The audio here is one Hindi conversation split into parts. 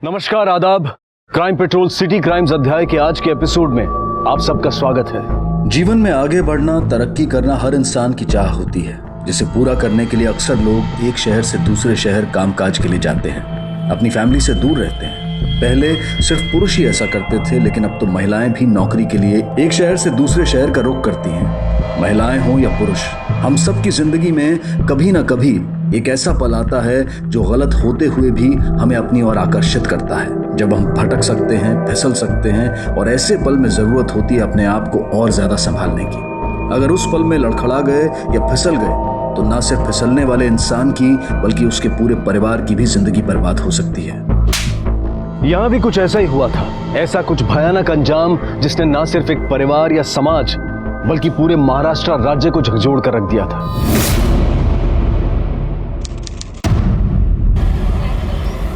नमस्कार, आदाब। क्राइम पेट्रोल सिटी क्राइम्स अध्याय के आज के एपिसोड में आप सबका स्वागत है। जीवन में आगे बढ़ना, तरक्की करना हर इंसान की चाह होती है, जिसे पूरा करने के लिए अक्सर लोग एक शहर से दूसरे शहर कामकाज के लिए जाते हैं, अपनी फैमिली से दूर रहते हैं। पहले सिर्फ पुरुष ही ऐसा करते थे, लेकिन अब तो महिलाएं भी नौकरी के लिए एक शहर से दूसरे शहर का रुख करती हैं। महिलाएं हों या पुरुष, हम सब की जिंदगी में कभी ना कभी एक ऐसा पल आता है जो गलत होते हुए भी हमें अपनी ओर आकर्षित करता है, जब हम भटक सकते हैं, फिसल सकते हैं और ऐसे पल में जरूरत होती है अपने आप को और ज्यादा संभालने की। अगर उस पल में लड़खड़ा गए या फिसल गए तो ना सिर्फ फिसलने वाले इंसान की बल्कि उसके पूरे परिवार की भी जिंदगी बर्बाद हो सकती है। यहाँ भी कुछ ऐसा ही हुआ था। ऐसा कुछ भयानक अंजाम जिसने ना सिर्फ एक परिवार या समाज बल्कि पूरे महाराष्ट्र राज्य को झकझोर कर रख दिया था।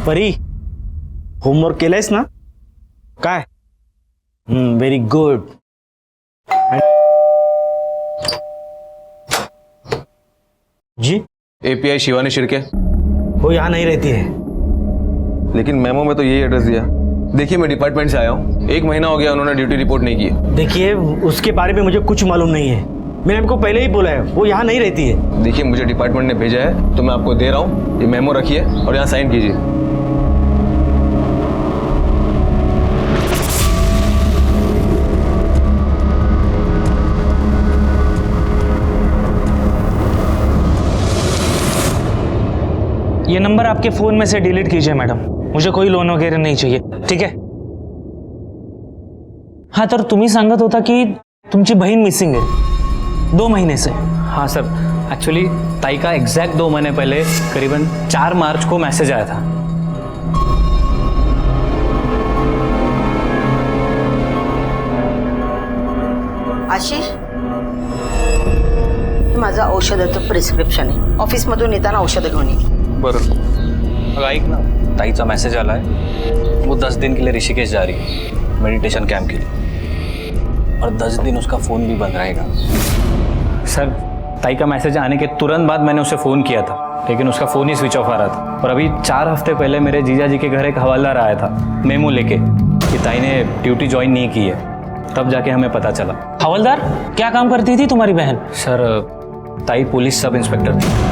परी, होमवर्क केलंयस ना? काय? Very good. जी? एपीआई शिवानी शिर्के। वो यहाँ नहीं रहती है। लेकिन मेमो में तो यही एड्रेस दिया। देखिए, मैं डिपार्टमेंट से आया हूँ, 1 महीना हो गया उन्होंने ड्यूटी रिपोर्ट नहीं की है। देखिए, उसके बारे में मुझे कुछ मालूम नहीं है। मैंने आपको पहले ही बोला है, वो यहाँ नहीं रहती है। देखिए, मुझे डिपार्टमेंट ने भेजा है तो मैं आपको दे रहा हूँ, ये मेमो रखिए और यहाँ साइन कीजिए। ये नंबर आपके फोन में से डिलीट कीजिए मैडम, मुझे कोई लोन वगैरह नहीं चाहिए, ठीक है? हाँ, तर तुम्ही सांगत होता की तुमची बहीण मिसिंग है 2 महीने से। हाँ सर, एक्चुअली ताई का एग्जैक्ट 2 महीने पहले करीबन 4 मार्च को मैसेज आया था। आशिष, माझं औषधाचं प्रिस्क्रिप्शन आहे, ऑफिसमधून येताना औषधं घेऊन ये। बरं, अगं ऐक ना, ताईचा मैसेज आला है, वो 10 दिन के लिए ऋषिकेश जा रही है मेडिटेशन कैंप के लिए, और 10 दिन उसका फ़ोन भी बंद रहेगा। सर, ताई का मैसेज आने के तुरंत बाद मैंने उसे फ़ोन किया था, लेकिन उसका फ़ोन ही स्विच ऑफ आ रहा था। और अभी 4 हफ्ते पहले मेरे जीजा जी के घर एक हवालदार आया था मेमो लेके कि ताई ने ड्यूटी ज्वाइन नहीं की है, तब जाके हमें पता चला। हवलदार, क्या काम करती थी तुम्हारी बहन? सर, ताई पुलिस सब इंस्पेक्टर थी।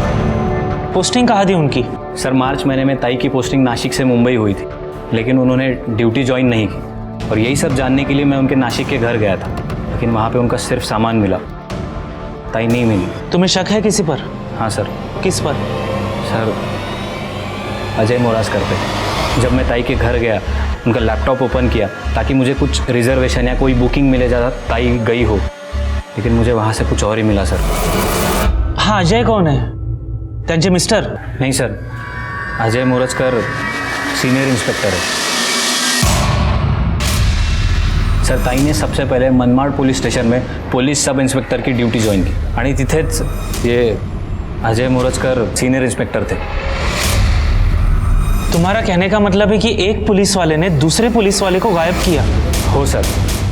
पोस्टिंग कहाँ थी उनकी? सर, मार्च महीने में ताई की पोस्टिंग नासिक से मुंबई हुई थी, लेकिन उन्होंने ड्यूटी ज्वाइन नहीं की। और यही सब जानने के लिए मैं उनके नासिक के घर गया था, लेकिन वहाँ पे उनका सिर्फ सामान मिला, ताई नहीं मिली। तुम्हें शक है किसी पर? हाँ सर। किस पर? सर, अजय मोरासकर पे। जब मैं ताई के घर गया, उनका लैपटॉप ओपन किया ताकि मुझे कुछ रिजर्वेशन या कोई बुकिंग मिले ज़्यादा ताई गई हो, लेकिन मुझे वहाँ से कुछ और ही मिला सर। हाँ, अजय कौन है? त्यांचे मिस्टर? नहीं sir, Ajay Morajkar senior inspector है। सर, ताई ने सबसे पहले मनमाड पुलिस स्टेशन में पुलिस सब इंस्पेक्टर की ड्यूटी ज्वाइन की आणि तिथेच ये अजय मोरजकर सीनियर इंस्पेक्टर थे। तुम्हारा कहने का मतलब है कि एक पुलिस वाले ने दूसरे पुलिस वाले को गायब किया? हो सर,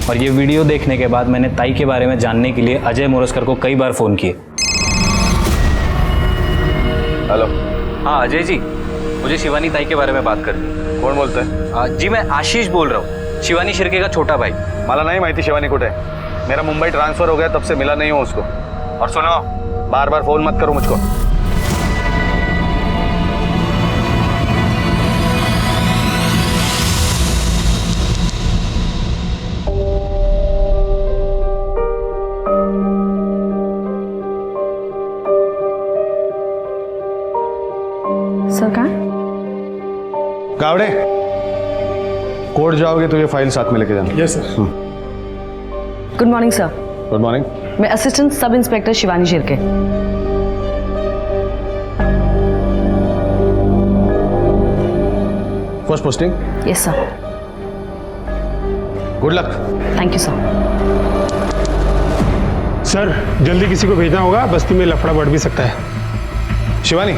और ये वीडियो देखने के बाद मैंने ताई के बारे में जानने के लिए अजय मोरजकर को कई बार फ़ोन किए। हेलो। हाँ अजय जी, मुझे शिवानी ताई के बारे में बात करनी है। कौन बोलता है? जी, मैं आशीष बोल रहा हूँ, शिवानी शिर्के का छोटा भाई। मला नाही माहिती शिवानी कुठे आहे। मेरा मुंबई ट्रांसफर हो गया, तब से मिला नहीं हूँ उसको। और सुनो, बार बार फोन मत करो मुझको। सर कहाँ? गावड़े, कोर्ट जाओगे तो ये फाइल साथ में लेके जाना। Yes sir. Good morning sir. Good morning. मैं assistant sub inspector Shivani Shirke. First posting. Yes sir. Good luck. Thank you sir. Sir, जल्दी किसी को भेजना होगा, बस्ती में लफड़ा बढ़ भी सकता है। Shivani,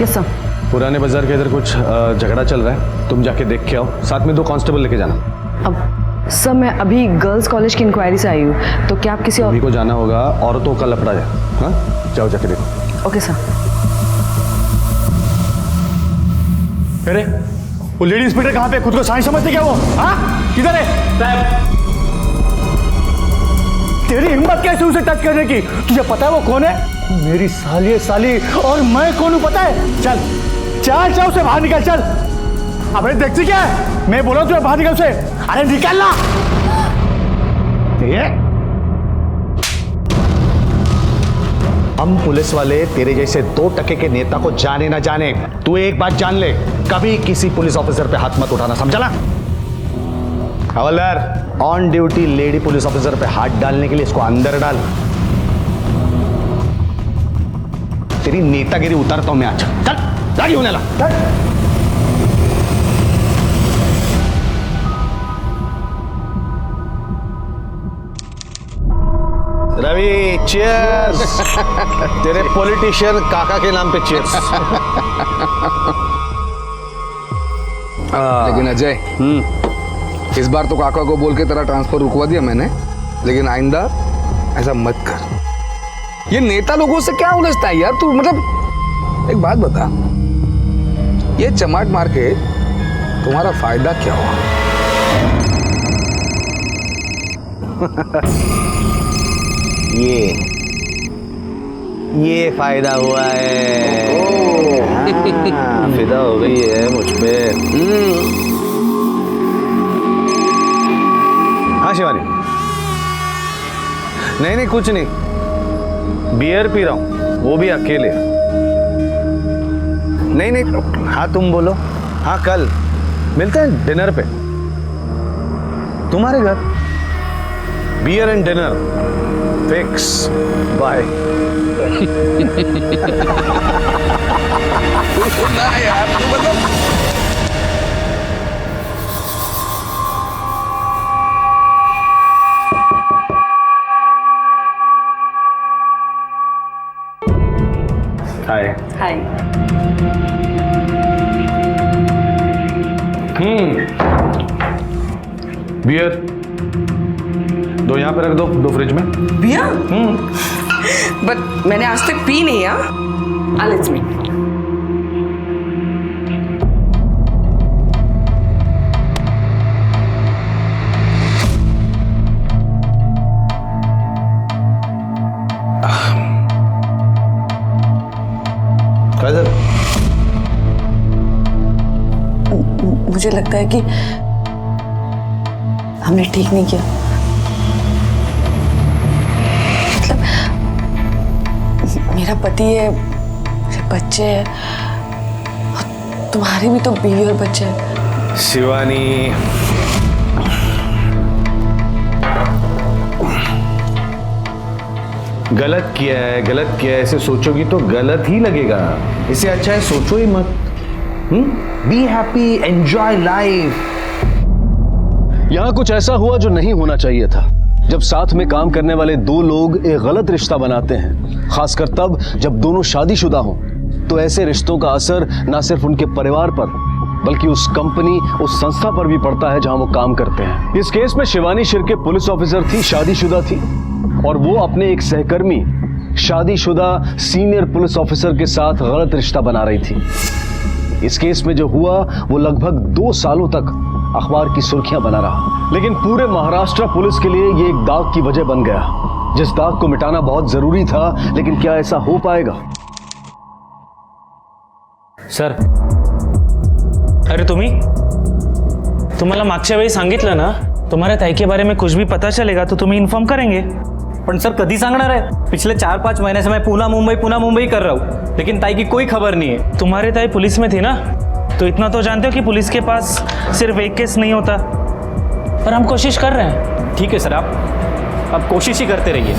yes sir. पुराने बाजार के इधर कुछ झगड़ा चल रहा है, तुम जाके देख के आओ, साथ में 2 कांस्टेबल लेके जाना। अब सर, मैं अभी गर्ल्स कॉलेज की इंक्वायरी से आई हूँ, तो क्या आप किसी और अभी को जाना होगा, औरतों का लफड़ा है। हाँ, जाओ जाके देखो। Okay sir. अरे वो लेडी इंस्पेक्टर कहाँ पे? खुद को साइंस समझते क्या वो? हाँ, किधर है? तेरी हिम्मत कैसे उसे टच करने की? तुझे पता है वो कौन है? मेरी साली है साली, और मैं कौन हूं पता है? चल चल चल उसे बाहर निकल, चल। अबे देखती क्या है? मैं बोला तुझे बाहर निकल उसे। अरे निकल ना। ये हम पुलिस वाले तेरे जैसे 2% के नेता को जाने ना जाने, तू एक बात जान ले, कभी किसी पुलिस ऑफिसर पे हाथ मत उठाना, समझा ना? हवलदार, on duty lady police officer पे हाथ डालने के लिए इसको अंदर डाल। तेरी नेतागिरी उतारता हूं मैं आज। चल गाड़ी होने ला। रवि, चीयर्स। तेरे पॉलिटिशियन काका के नाम पे चीयर्स। लेकिन अजय, इस बार तो काका को बोल के तेरा ट्रांसफर रुकवा दिया मैंने, लेकिन आइंदा ऐसा मत कर। ये नेता लोगों से क्या उलझता है यार तू? मतलब एक बात बता, ये चमाट मार के तुम्हारा फायदा क्या हुआ? ये फायदा हुआ है। हाँ, फिदा हो गई है मुझ पे। हाँ शिवानी, नहीं नहीं कुछ नहीं, बियर पी रहा हूं, वो भी अकेले। नहीं नहीं, हाँ तुम बोलो। हाँ कल मिलते हैं डिनर पे तुम्हारे घर। Beer and dinner fix. Bye. ना यार तू मतलब हाय। हाय। बियर दो यहाँ पे रख दो फ्रिज में। बिया? बट मैंने आज तक पी नहीं है। लेट्स मी। मुझे लगता है कि हमने ठीक नहीं किया। मतलब मेरा पति है, मेरे बच्चे हैं, और तुम्हारी भी तो बीवी और बच्चे हैं। शिवानी, गलत किया है ऐसे सोचोगी तो गलत ही लगेगा। इससे अच्छा है सोचो ही मत। Be happy, enjoy life. यहां कुछ ऐसा हुआ जो नहीं होना चाहिए था। जब साथ में काम करने वाले दो लोग एक गलत रिश्ता बनाते हैं, खासकर तब जब दोनों शादीशुदा हों, तो ऐसे रिश्तों का असर न सिर्फ उनके परिवार पर बल्कि उस कंपनी, उस संस्था पर भी पड़ता है जहां वो काम करते हैं। इस केस में शिवानी शिर्के पुलिस ऑफिसर थी, शादीशुदा थी, और वो अपने एक सहकर्मी शादीशुदा सीनियर पुलिस ऑफिसर के साथ गलत रिश्ता बना रही थी। इस केस में जो हुआ वो लगभग 2 सालों तक अखबार की सुर्खियां बना रहा, लेकिन पूरे महाराष्ट्र पुलिस के लिए ये एक दाग की वजह बन गया, जिस दाग को मिटाना बहुत जरूरी था। लेकिन क्या ऐसा हो पाएगा? सर, अरे तुम्हाला मागच्या वेळी सांगितलं ना, तुम्हाऱ्या ताई के बारे में कुछ भी पता चलेगा तो तुम्हें इन्फॉर्म करेंगे। पण सर कधी सांगणार आहे? पिछले 4-5 महीने से मैं पुणे मुंबई कर रहा हूँ, लेकिन ताई की कोई खबर नहीं है। तुम्हारी ताई पुलिस में थी ना, तो इतना तो जानते हो कि पुलिस के पास सिर्फ एक केस नहीं होता। पर हम कोशिश कर रहे हैं। ठीक है सर, आप कोशिश ही करते रहिए।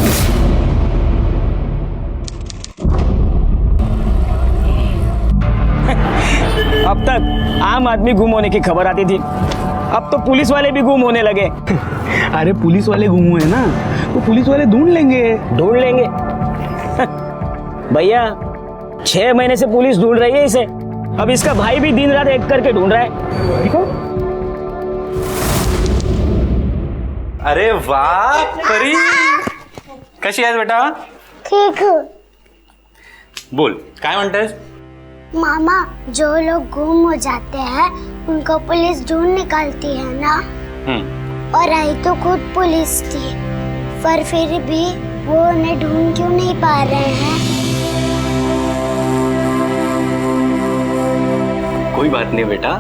अब तक आम आदमी गुम होने की खबर आती थी, अब तो पुलिस वाले भी गुम होने लगे। अरे पुलिस वाले गुम हुए ना, तो पुलिस वाले ढूंढ लेंगे। भैया 6 महीने से पुलिस ढूंढ रही है इसे। अब इसका भाई भी दिन रात एक करके ढूंढ रहा है। देखो। अरे वाह परी, कशी आहेस बेटा? ठीक. बोल, काय म्हणतेस? मामा, जो लोग गुम हो जाते हैं उनको पुलिस ढूंढ निकालती है ना। और आई तो खुद पुलिस थी, पर फिर भी वो उन्हें ढूंढ क्यों नहीं पा रहे हैं? कोई बात नहीं बेटा,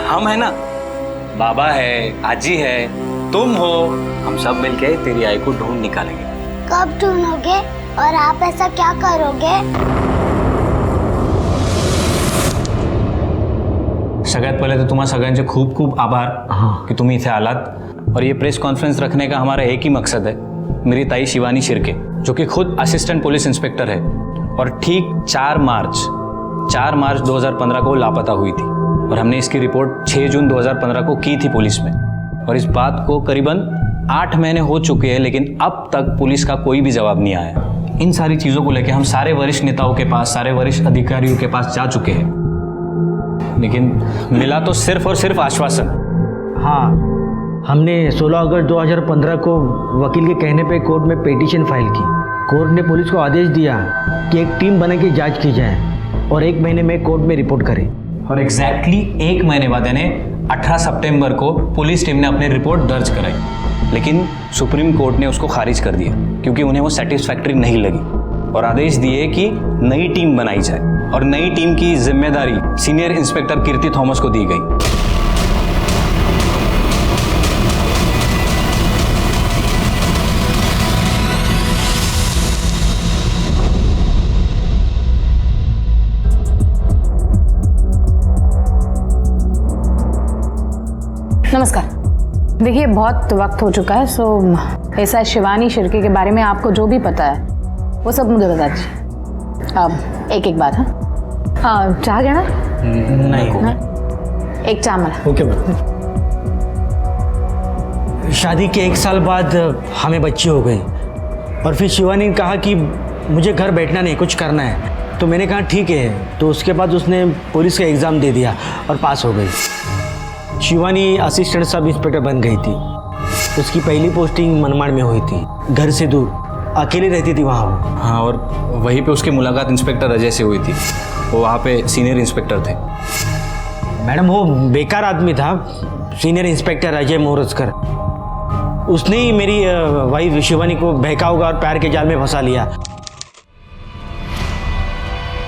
हम है ना, बाबा है, आजी है, तुम हो, हम सब मिलके तेरी आई को ढूंढ निकालेंगे। कब ढूंढोगे और आप ऐसा क्या करोगे? सगळ्यात पहिले तर तुम्हा सगळ्यांचे खूप खूप आभार की तुम्ही इथे आलात। और ये प्रेस कॉन्फ्रेंस रखने का हमारा एक ही मकसद है, मेरी ताई शिवानी शिर्के जो कि खुद असिस्टेंट पुलिस इंस्पेक्टर है और ठीक 4 मार्च 2015 को लापता हुई थी और हमने इसकी रिपोर्ट 6 जून 2015 को की थी पुलिस में। और इस बात को करीबन 8 महीने हो चुके हैं, लेकिन अब तक पुलिस का कोई भी जवाब नहीं आया। इन सारी चीज़ों को लेकर हम सारे वरिष्ठ नेताओं के पास, सारे वरिष्ठ अधिकारियों के पास जा चुके हैं, लेकिन मिला तो सिर्फ और सिर्फ आश्वासन। हाँ, हमने 16 अगस्त 2015 को वकील के कहने पे कोर्ट में पिटीशन फाइल की। कोर्ट ने पुलिस को आदेश दिया कि एक टीम बना के जांच की जाए और 1 महीने में कोर्ट में रिपोर्ट करें। और एग्जैक्टली 1 महीने बाद यानी 18 सितंबर को पुलिस टीम ने अपनी रिपोर्ट दर्ज कराई, लेकिन सुप्रीम कोर्ट ने उसको खारिज कर दिया क्योंकि उन्हें वो सेटिस्फैक्टरी नहीं लगी और आदेश दिए कि नई टीम बनाई जाए। और नई टीम की जिम्मेदारी सीनियर इंस्पेक्टर कीर्ति थॉमस को दी गई। नमस्कार। देखिए, बहुत वक्त हो चुका है, सो ऐसा शिवानी शिर्के के बारे में आपको जो भी पता है वो सब मुझे बता दीजिए। अब एक बात। हाँ, चाह गया ना? नहीं, एक चाह मला। Okay ma'am. शादी के 1 साल बाद हमें बच्ची हो गई और फिर शिवानी ने कहा कि मुझे घर बैठना नहीं, कुछ करना है। तो मैंने कहा ठीक है। तो उसके बाद उसने पुलिस का एग्ज़ाम दे दिया और पास हो गई। शिवानी असिस्टेंट सब इंस्पेक्टर बन गई थी। उसकी पहली पोस्टिंग मनमाड़ में हुई थी, घर से दूर, अकेली रहती थी वहाँ वो। हाँ, और वहीं पे उसकी मुलाकात इंस्पेक्टर अजय से हुई थी। वो वहाँ पे सीनियर इंस्पेक्टर थे। मैडम, वो बेकार आदमी था, सीनियर इंस्पेक्टर अजय मोरजकर। उसने ही मेरी वाइफ शिवानी को बहका होगा और प्यार के जाल में फंसा लिया।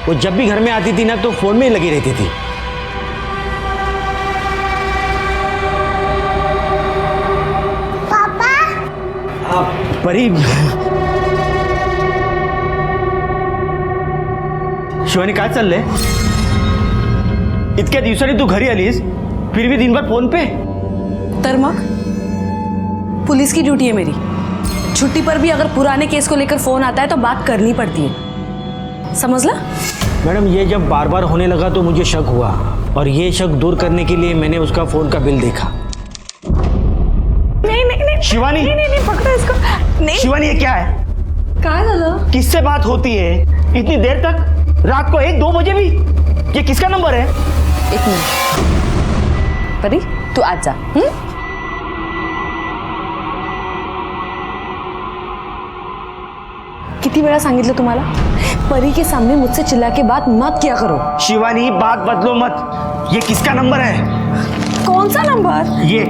वो जब भी घर में आती थी ना तो फोन में ही लगी रहती थी। परी, शिवानी काय चाललंय? इतक्या दिवसांनी तू घरी आलीस, फिर भी दिन भर फोन पे? तर मग पुलिस की ड्यूटी है मेरी। छुट्टी पर भी अगर पुराने केस को लेकर फोन आता है तो बात करनी पड़ती है, समझ ला? मैडम, ये जब बार बार होने लगा तो मुझे शक हुआ और ये शक दूर करने के लिए मैंने उसका फोन का बिल देखा। नहीं शिवानी, नहीं पकड़ो इसको। नहीं शिवानी, ये क्या है? काय झालं? किससे बात होती है इतनी देर तक, रात को 1-2 बजे भी? ये किसका नंबर है? एक मिनिट परी, तू आज जा। किती वेळा सांगितलं तुम्हाला, परी के सामने मुझसे चिल्ला के बात मत किया करो। शिवानी, बात बदलो मत। ये किसका नंबर है? कौन सा नंबर? ये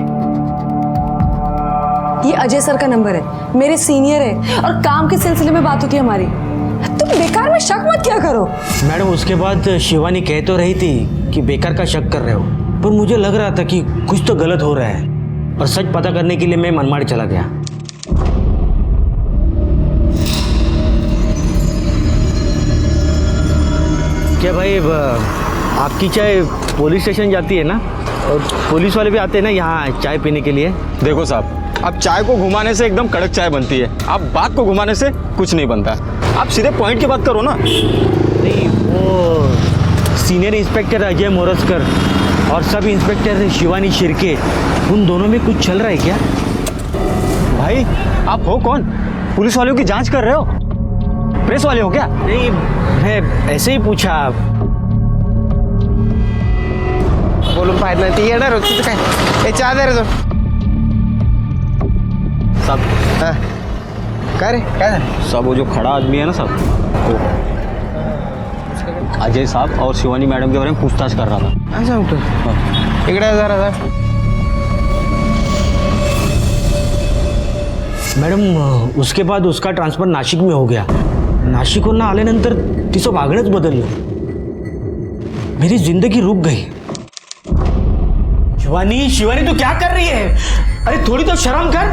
अजय सर का नंबर है, मेरे सीनियर है और काम के सिलसिले में बात होती है हमारी। तुम बेकार में शक मत किया करो। मैडम, उसके बाद शिवानी कह तो रही थी कि बेकार का शक कर रहे हो, पर मुझे लग रहा था कि कुछ तो गलत हो रहा है और सच पता करने के लिए मैं मनमाड़ चला गया। क्या भाई, आपकी चाय पुलिस स्टेशन जाती है ना? और पुलिस वाले भी आते हैं ना यहाँ चाय पीने के लिए? देखो साहब, अब चाय को घुमाने से एकदम कड़क चाय बनती है, आप बात को घुमाने से कुछ नहीं बनता। आप सीधे पॉइंट की बात करो ना। नहीं, वो सीनियर इंस्पेक्टर अजय मोरजकर और सब इंस्पेक्टर शिवानी शिर्के, उन दोनों में कुछ चल रहा है क्या? भाई, आप हो कौन? पुलिस वालों की जांच कर रहे हो? प्रेस वाले हो क्या? नहीं, मैं ऐसे ही पूछा। बोलून पाहिजे नाही, ती येणार होती तर काय? ए, चहा दे रे तो। साहब, क्या रे, क्या है? सब वो जो खड़ा आदमी है ना साहब, वो अजय साहब और शिवानी मैडम के बारे में पूछताछ कर रहा था। ऐसा होता इकडे जरा मॅडम उसके बाद उसका ट्रान्सफर नाशिक में हो गया. नाशिकहून आल्यानंतर तिचं वागणंच बदललं. मेरी जिंदगी रुक गई. शिवानी शिवानी तू क्या कर रही है? अरे थोड़ी तो शर्म कर.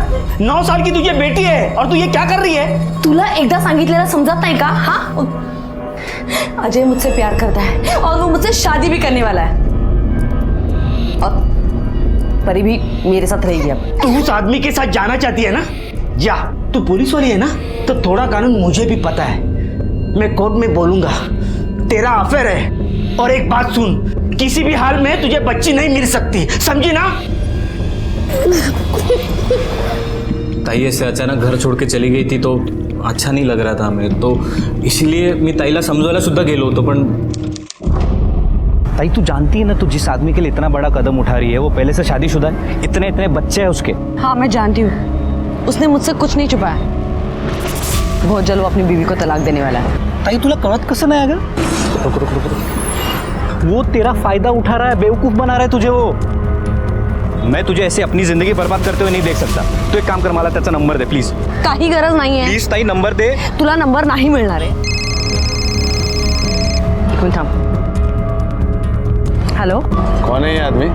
9 साल की तुझे बेटी है और तू ये क्या कर रही है? तुला एकदा सांगितलेलं समजत नाही का? हाँ, अजय मुझसे प्यार करता है और वो मुझसे शादी भी करने वाला है. और परी भी मेरे साथ रहेगी. अब तू उस आदमी के साथ जाना चाहती है ना? जा. तू पुलिस वाली है ना, तो थोड़ा कानून मुझे भी पता है. मैं कोर्ट में बोलूंगा तेरा अफेयर है. और एक बात सुन, किसी भी हाल में तुझे बच्ची नहीं मिल सकती, समझी ना? ताई ऐसे अचानक घर छोड़ के चली गई थी तो अच्छा नहीं लग रहा था हमें, तो इसलिए मी ताईला समजवायला सुद्धा गेलो होतो. पण ताई तू जानती है ना, तू जिस आदमी के लिए इतना बड़ा कदम उठा रही है वो पहले से शादीशुदा है. इतने इतने बच्चे हैं उसके. हाँ, मैं जानती हूँ. उसने मुझसे कुछ नहीं छुपाया. बहुत जल्द वो अपनी बीवी को तलाक देने वाला है. ताई तुला कळत कसं नाही अगं? वो तेरा फायदा उठा रहा है, बेवकूफ बना रहा है तुझे वो. मैं तुझे ऐसे अपनी जिंदगी बर्बाद करते हुए नहीं देख सकता. तू एक काम कर, मला त्याचा नंबर दे प्लीज. काही गरज नाहीये. प्लीज ताई नंबर दे. तुला नंबर नाही मिळणार आहे. एक मिनिट थांब. हेलो, कौन है ये आदमी?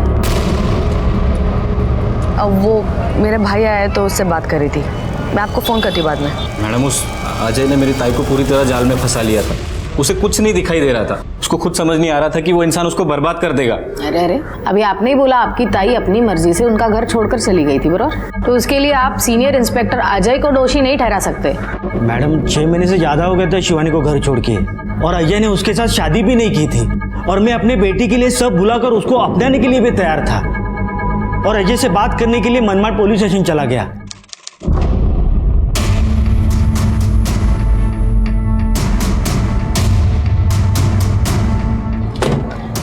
वो मेरे भाई आया तो उससे बात कर रही थी. मैं आपको फ़ोन करती हूँ बाद में. मैडम उस अजय ने मेरी ताई को पूरी तरह जाल में फंसा लिया था. उसे कुछ नहीं दिखाई दे रहा था. उसको खुद समझ नहीं आ रहा था कि वो इंसान उसको बर्बाद कर देगा. अरे अरे, अभी आपने ही बोला आपकी ताई अपनी मर्जी से उनका घर छोड़कर चली गई थी, बरोबर? तो उसके लिए आप सीनियर इंस्पेक्टर अजय को दोषी नहीं ठहरा सकते. मैडम 6 महीने से ज्यादा हो गए थे शिवानी को घर छोड़ के, और अजय ने उसके साथ शादी भी नहीं की थी. और मैं अपने बेटी के लिए सब भुलाकर उसको अपनाने के लिए भी तैयार था. और अजय से बात करने के लिए मनमाड़ पुलिस स्टेशन चला गया.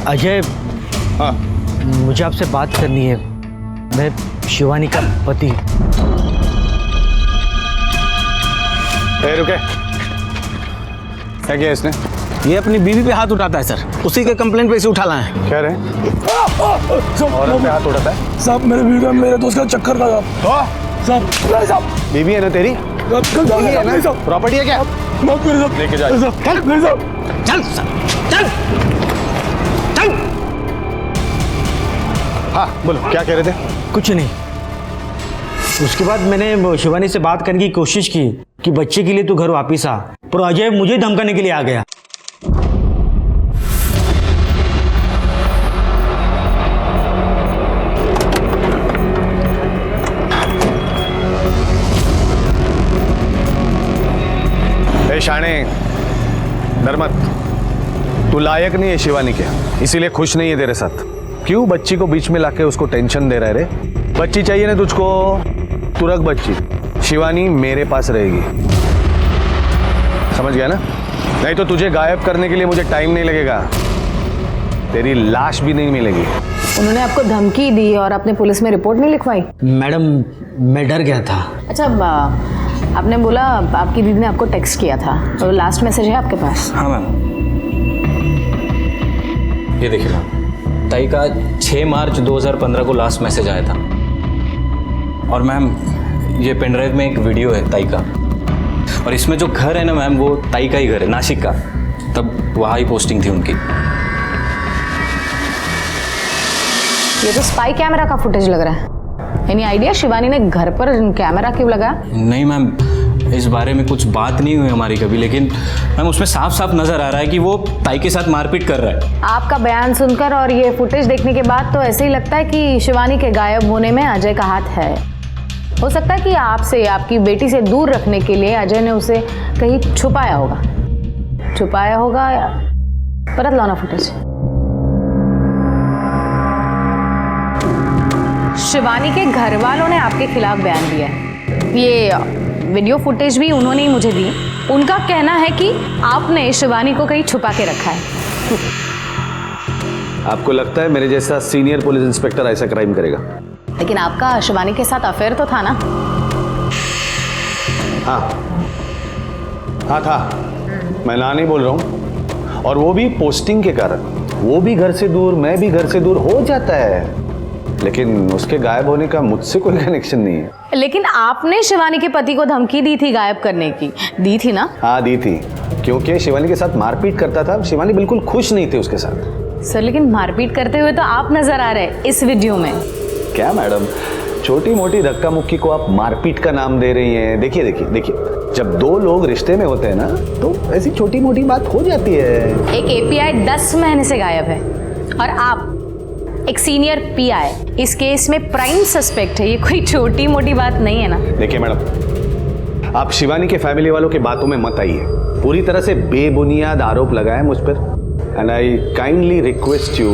अजय, हाँ, मुझे आपसे बात करनी है. मैं शिवानी का पति. रुके. क्या किया इसने? ये अपनी बीवी पे हाथ उठाता है सर. उसी के कंप्लेंट पे इसे उठा लाए हैं. क्या रे? औरत पे हाथ उठाता है? साहब मेरे बीवी का मेरे दोस्त का चक्कर था साहब. साहब बीवी है ना तेरी? बीवी है ना? प्रॉपर्टी है क्या? लेके जा. चल चल चल. हाँ बोलो, क्या कह रहे थे? कुछ नहीं. उसके बाद मैंने शिवानी से बात करने की कोशिश की कि बच्चे के लिए तू घर वापिस आ, पर अजय मुझे धमकाने के लिए आ गया. शाणे, डर मत. तू लायक नहीं है शिवानी के, इसीलिए खुश नहीं है तेरे साथ. क्यों बच्ची को बीच में लाके उसको टेंशन दे रहा है रे? बच्ची चाहिए ना तुझको, तू रख बच्ची. शिवानी मेरे पास रहेगी, समझ गया ना? नहीं तो तुझे गायब करने के लिए मुझे टाइम नहीं लगेगा. तेरी लाश भी नहीं मिलेगी. उन्होंने आपको धमकी दी और आपने पुलिस में रिपोर्ट नहीं लिखवाई? मैडम मैं डर गया था. अच्छा, आपने बोला आपकी दीदी ने आपको टेक्स्ट किया था, तो लास्ट मैसेज है आपके पास? हाँ मैम, ये देखिए मैम, ताई का 6 मार्च 2015 को लास्ट मैसेज आया था. और मैम ये पेनड्राइव में एक वीडियो है ताई का, और इसमें जो घर है ना मैम, वो ताई का ही घर है, नासिक का. तब वहाँ ही पोस्टिंग थी उनकी. ये तो स्पाई कैमरा का फुटेज लग रहा है. एनी आइडिया शिवानी ने घर पर कैमरा क्यों लगा? नहीं मैम, इस बारे में कुछ बात नहीं हुई हमारी कभी, लेकिन मैम उसमें साफ साफ नजर आ रहा है कि वो ताई के साथ मारपीट कर रहा है. आपका बयान सुनकर और ये फुटेज देखने के बाद तो ऐसे ही लगता है कि शिवानी के गायब होने में अजय का हाथ है. हो सकता है कि आपसे, आपकी बेटी से दूर रखने के लिए अजय ने उसे कहीं छुपाया होगा. परत लाना फुटेज. शिवानी के घर वालों ने आपके खिलाफ बयान दिया है. ये वीडियो फुटेज भी उन्होंने ही मुझे दी. उनका कहना है कि आपने शिवानी को कहीं छुपा के रखा है. आपको लगता है मेरे जैसा सीनियर पुलिस इंस्पेक्टर ऐसा क्राइम करेगा? लेकिन आपका शिवानी के साथ अफेयर तो था ना? हाँ था. मैं ना नहीं बोल रहा हूँ. और वो भी पोस्टिंग के कारण। वो भी घर से दूर, मैं भी घर से दूर, हो जाता है, लेकिन उसके गायब होने का मुझसे कोई कनेक्शन नहीं है। लेकिन आपने शिवानी के पति को धमकी दी थी गायब करने की, दी थी ना? हाँ दी थी, क्योंकि शिवानी के साथ मारपीट करता था। शिवानी बिल्कुल खुश नहीं थी उसके साथ। सर लेकिन मारपीट करते हुए तो आप नजर आ रहे इस वीडियो में। क्या मैडम, छोटी मोटी धक्का मुक्की को आप मारपीट का नाम दे रही हैं? देखिए देखिए देखिए, जब दो लोग रिश्ते में होते हैं ना, तो ऐसी छोटी मोटी बात हो जाती है। एक एपीआई 10 महीने से गायब है और आप एक सीनियर पीआई इस केस में प्राइम सस्पेक्ट है। ये कोई छोटी मोटी बात नहीं है ना। देखिए मैडम, आप शिवानी के फैमिली वालों की बातों में मत आइए। पूरी तरह से बेबुनियाद आरोप लगाए मुझ पर। And I kindly request you,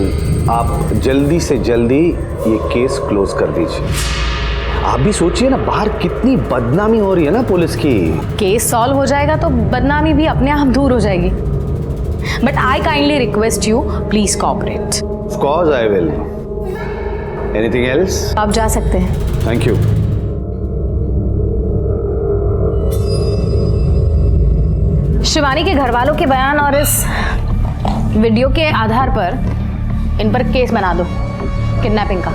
आप जल्दी से जल्दी ये केस क्लोज कर दीजिए। आप भी सोचिए ना, बाहर कितनी बदनामी हो रही है ना पुलिस की। केस सॉल्व हो जाएगा तो बदनामी भी अपने आप दूर हो जाएगी। But I kindly request you, please cooperate. Of course I will. Anything else? आप जा सकते हैं। Thank you. शिवानी के घर वालों के बयान और इस वीडियो के आधार पर इन पर केस बना दो किडनैपिंग का।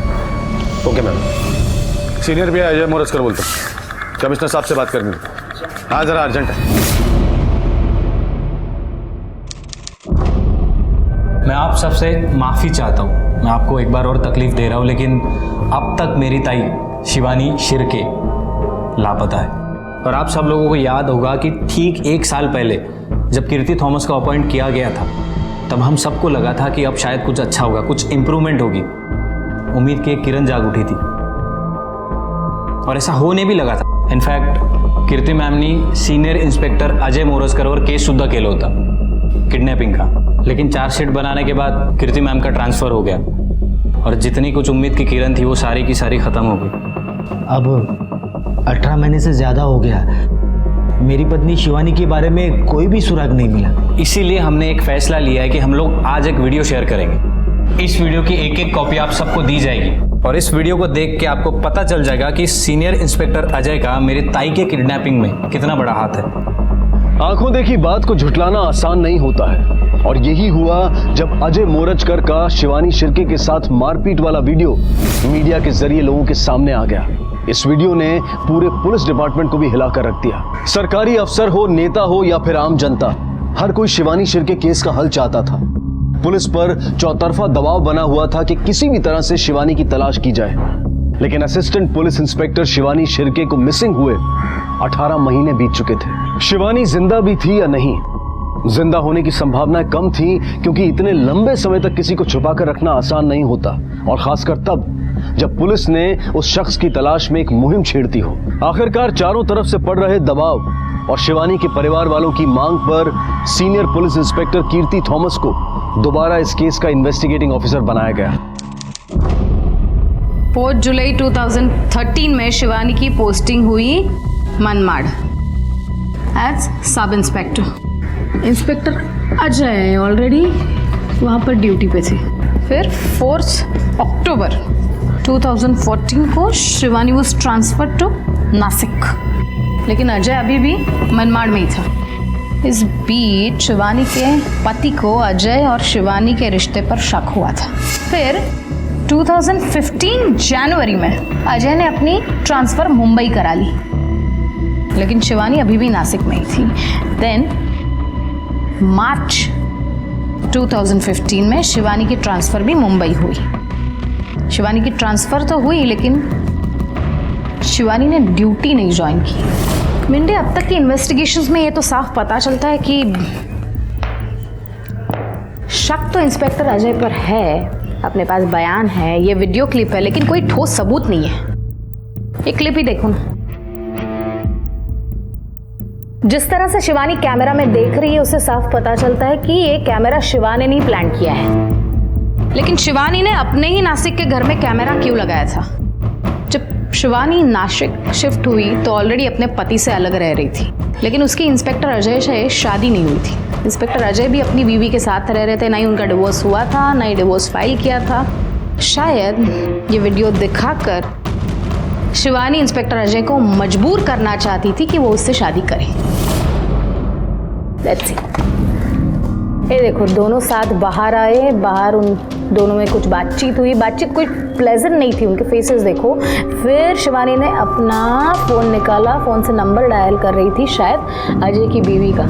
Okay ma'am. सीनियर भी अजय मोरजकर बोलता हूँ, कमिश्नर साहब से बात करनी है। हाँ जरा अर्जेंट है। मैं आप सबसे माफ़ी चाहता हूँ, मैं आपको एक बार और तकलीफ दे रहा हूँ, लेकिन अब तक मेरी ताई शिवानी शिर्के लापता है। और आप सब लोगों को याद होगा कि ठीक 1 साल पहले जब कीर्ति थॉमस को अपॉइंट किया गया था, तब हम सबको लगा था कि अब शायद कुछ अच्छा होगा, कुछ इम्प्रूवमेंट होगी। उम्मीद की एक किरण जाग उठी थी और ऐसा होने भी लगा था। इनफैक्ट कीर्ति मैम ने सीनियर इंस्पेक्टर अजय मोरजकर और केस सुद्धा केला होता किडनैपिंग का, लेकिन चार्जशीट बनाने के बाद कीर्ति मैम का ट्रांसफ़र हो गया और जितनी कुछ उम्मीद की किरण थी वो सारी की सारी ख़त्म हो गई। अब 18 महीने से ज़्यादा हो गया, मेरी पत्नी शिवानी के बारे में कोई भी सुराग नहीं मिला। इसीलिए हमने एक फैसला लिया है कि हम लोग आज एक वीडियो शेयर करेंगे। इस वीडियो की एक एक कॉपी आप सबको दी जाएगी और इस वीडियो को देख के आपको पता चल जाएगा कि सीनियर इंस्पेक्टर अजय का मेरी ताई के किडनैपिंग में कितना बड़ा हाथ है। आंखों देखी बात को झुटलाना आसान नहीं होता है, और यही हुआ जब अजय मोरजकर का शिवानी शिर्के के साथ मारपीट वाला वीडियो मीडिया के जरिए लोगों के सामने आ गया। इस वीडियो ने पूरे पुलिस डिपार्टमेंट को भी हिलाकर रख दिया। सरकारी अफसर हो, नेता हो या फिर आम जनता, हर कोई शिवानी शिर्के केस का हल चाहता था। पुलिस पर चौतरफा दबाव बना हुआ था कि किसी भी तरह से शिवानी की तलाश की जाए। लेकिन assistant police inspector Shivani Shirke को मिसिंग हुए 18 महीने बीत चुके थे। शिवानी जिंदा भी थी या नहीं, जिंदा होने की संभावनाएं कम थी, क्योंकि इतने लंबे समय तक किसी को छुपाकर रखना आसान नहीं होता, और खासकर तब जब पुलिस ने उस शख्स की तलाश में एक मुहिम छेड़ती हो। आखिरकार चारों तरफ से पड़ रहे दबाव और शिवानी के परिवार वालों की मांग पर सीनियर पुलिस इंस्पेक्टर कीर्ति थॉमस को दोबारा इस केस का इन्वेस्टिगेटिंग ऑफिसर बनाया गया। 4 जुलाई 2013 में शिवानी की पोस्टिंग हुई Manmad as sub inspector. Inspector Ajay already वहाँ पर ड्यूटी पे थे। फिर 4 अक्टूबर 2014 को Shivani was transfer to Nashik, लेकिन अजय अभी भी मनमाड़ में ही था। इस बीच शिवानी के पति को अजय और शिवानी के रिश्ते पर शक हुआ था। फिर 2015 जनवरी में अजय ने अपनी ट्रांसफर मुंबई करा ली, लेकिन शिवानी अभी भी नासिक में ही थी। देन मार्च 2015 में शिवानी की ट्रांसफर भी मुंबई हुई। शिवानी की ट्रांसफर तो हुई, लेकिन शिवानी ने ड्यूटी नहीं ज्वाइन की। मिंडे, अब तक की इन्वेस्टिगेशंस में ये तो साफ पता चलता है कि शक तो इंस्पेक्टर अजय पर है, अपने पास बयान है, ये वीडियो क्लिप है, लेकिन कोई ठोस सबूत नहीं है। ये क्लिप ही देखो ना, जिस तरह से शिवानी कैमरा में देख रही है उससे साफ पता चलता है कि ये कैमरा शिवानी ने प्लान किया है। लेकिन शिवानी ने अपने ही नासिक के घर में कैमरा क्यों लगाया था? जब शिवानी नासिक शिफ्ट हुई तो ऑलरेडी अपने पति से अलग रह रही थी, लेकिन उसकी इंस्पेक्टर अजय से शादी नहीं हुई थी। इंस्पेक्टर अजय भी अपनी बीवी के साथ रह रहे थे, ना ही उनका डिवोर्स हुआ था, ना ही डिवोर्स फाइल किया था। शायद ये वीडियो दिखाकर शिवानी इंस्पेक्टर अजय को मजबूर करना चाहती थी कि वो उससे शादी करे। Let's see. ये देखो, दोनों साथ बाहर आए, बाहर उन दोनों में कुछ बातचीत हुई, बातचीत कोई प्लेजेंट नहीं थी, उनके फेसेस देखो। फिर शिवानी ने अपना फ़ोन निकाला, फ़ोन से नंबर डायल कर रही थी शायद अजय की बीवी का,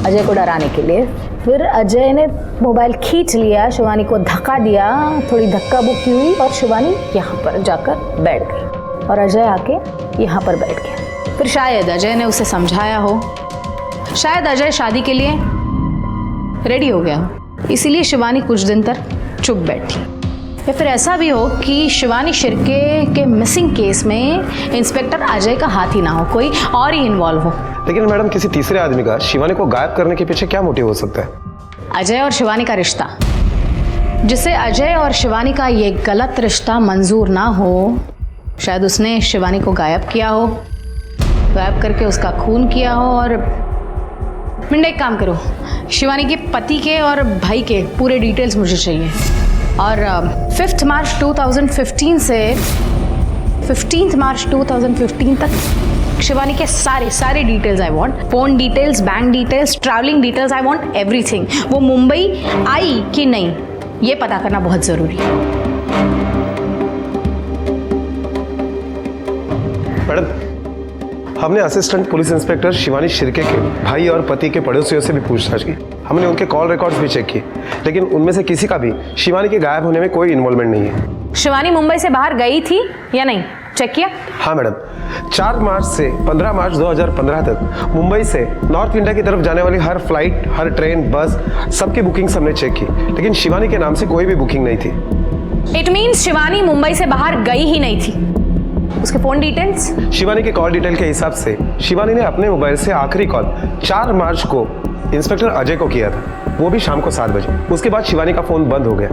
अजय को डराने के लिए। फिर अजय ने मोबाइल खींच लिया, शिवानी को धक्का दिया, थोड़ी धक्का बुक्की हुई और शिवानी यहाँ पर जाकर बैठ गई और अजय आके यहाँ पर बैठ गया। फिर शायद अजय ने उसे समझाया हो, शायद अजय शादी के लिए रेडी हो गया हो, इसीलिए शिवानी कुछ दिन तक चुप बैठी। या फिर ऐसा भी हो कि शिवानी शिर्के के मिसिंग केस में इंस्पेक्टर अजय का हाथ ही ना हो, कोई और ही इन्वॉल्व हो। लेकिन मैडम, किसी तीसरे आदमी का शिवानी को गायब करने के पीछे क्या मोटिव हो सकता है? अजय और शिवानी का रिश्ता, जिसे अजय और शिवानी का ये गलत रिश्ता मंजूर ना हो, शायद उसने शिवानी को गायब किया हो, गायब करके उसका खून किया हो। और मिंडा, एक काम करो, शिवानी के पति के और भाई के पूरे डिटेल्स मुझे चाहिए। और 5 मार्च 2015 से 15 मार्च 2015 तक शिवानी के सारे details I want. Phone details, bank details, travelling details, I want everything. वो मुंबई आई कि नहीं, ये पता करना बहुत ज़रूरी है। मैडम, हमने assistant police inspector Shivani Shirke के भाई और पति के पड़ोसियों से भी पूछताछ की। हमने उनके कॉल रिकॉर्ड्स भी चेक किए, लेकिन उनमें से किसी का भी शिवानी के गायब होने में कोई इन्वॉल्वमेंट नहीं है। शिवानी मुंबई से बाहर गई थी या नहीं, चेक किया? हाँ मैडम, 4 मार्च से 15 मार्च 2015 तक मुंबई से नॉर्थ इंडिया की तरफ जाने वाली हर फ्लाइट, हर ट्रेन, बस, सबकी बुकिंग हमने चेक की, लेकिन शिवानी के नाम से कोई भी बुकिंग नहीं थी। इट मीन्स शिवानी मुंबई से बाहर गई ही नहीं थी। उसके फोन डिटेल्स? शिवानी के कॉल डिटेल के हिसाब से शिवानी ने अपने मोबाइल से आखिरी कॉल 4 मार्च को इंस्पेक्टर अजय को किया था, वो भी शाम को 7 बजे। उसके बाद शिवानी का फोन बंद हो गया।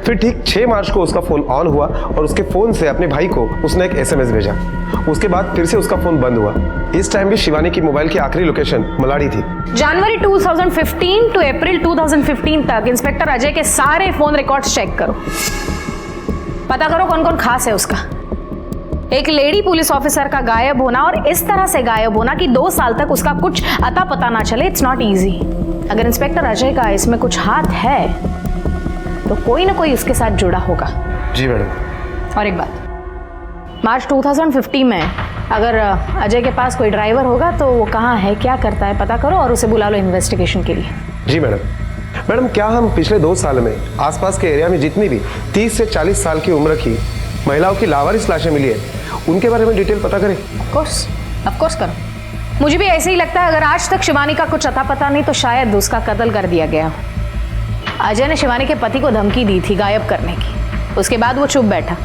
फिर ठीक 6 मार्च को उसका फोन ऑन हुआ और उसके फोन से अपने भाई को उसने एक SMS भेजा। उसके बाद फिर से उसका फोन बंद हुआ। इस टाइम भी शिवानी की मोबाइल की आखिरी लोकेशन मलाड़ी थी। जनवरी 2015 टू अप्रैल 2015 तक इंस्पेक्टर अजय के सारे फोन रिकॉर्ड्स चेक करो, पता करो कौन कौन खास है उसका। एक लेडी पुलिस ऑफिसर का गायब होना और इस तरह से गायब होना कि 2 साल तक उसका कुछ अता पता ना चले, इट्स नॉट इजी। अगर इंस्पेक्टर अजय का इसमें कुछ हाथ है तो कोई ना कोई उसके साथ जुड़ा होगा। जी मैडम। और एक बात, मार्च 2015 में अगर अजय के पास कोई ड्राइवर होगा तो वो कहाँ है, क्या करता है, पता करो और उसे बुला लो इन्वेस्टिगेशन के लिए। जी मैडम। मैडम, क्या हम पिछले 2 साल में आसपास के एरिया में जितनी भी 30 से 40 साल की उम्र की महिलाओं की लावारिस लाशें मिली है, उनके बारे में डिटेल पता करें? ऑफ कोर्स करो। मुझे भी ऐसे ही लगता है, अगर आज तक शिवानी का कुछ अता पता नहीं तो शायद उसका कत्ल कर दिया गया। अजय ने शिवानी के पति को धमकी दी थी गायब करने की, उसके बाद वो चुप बैठा।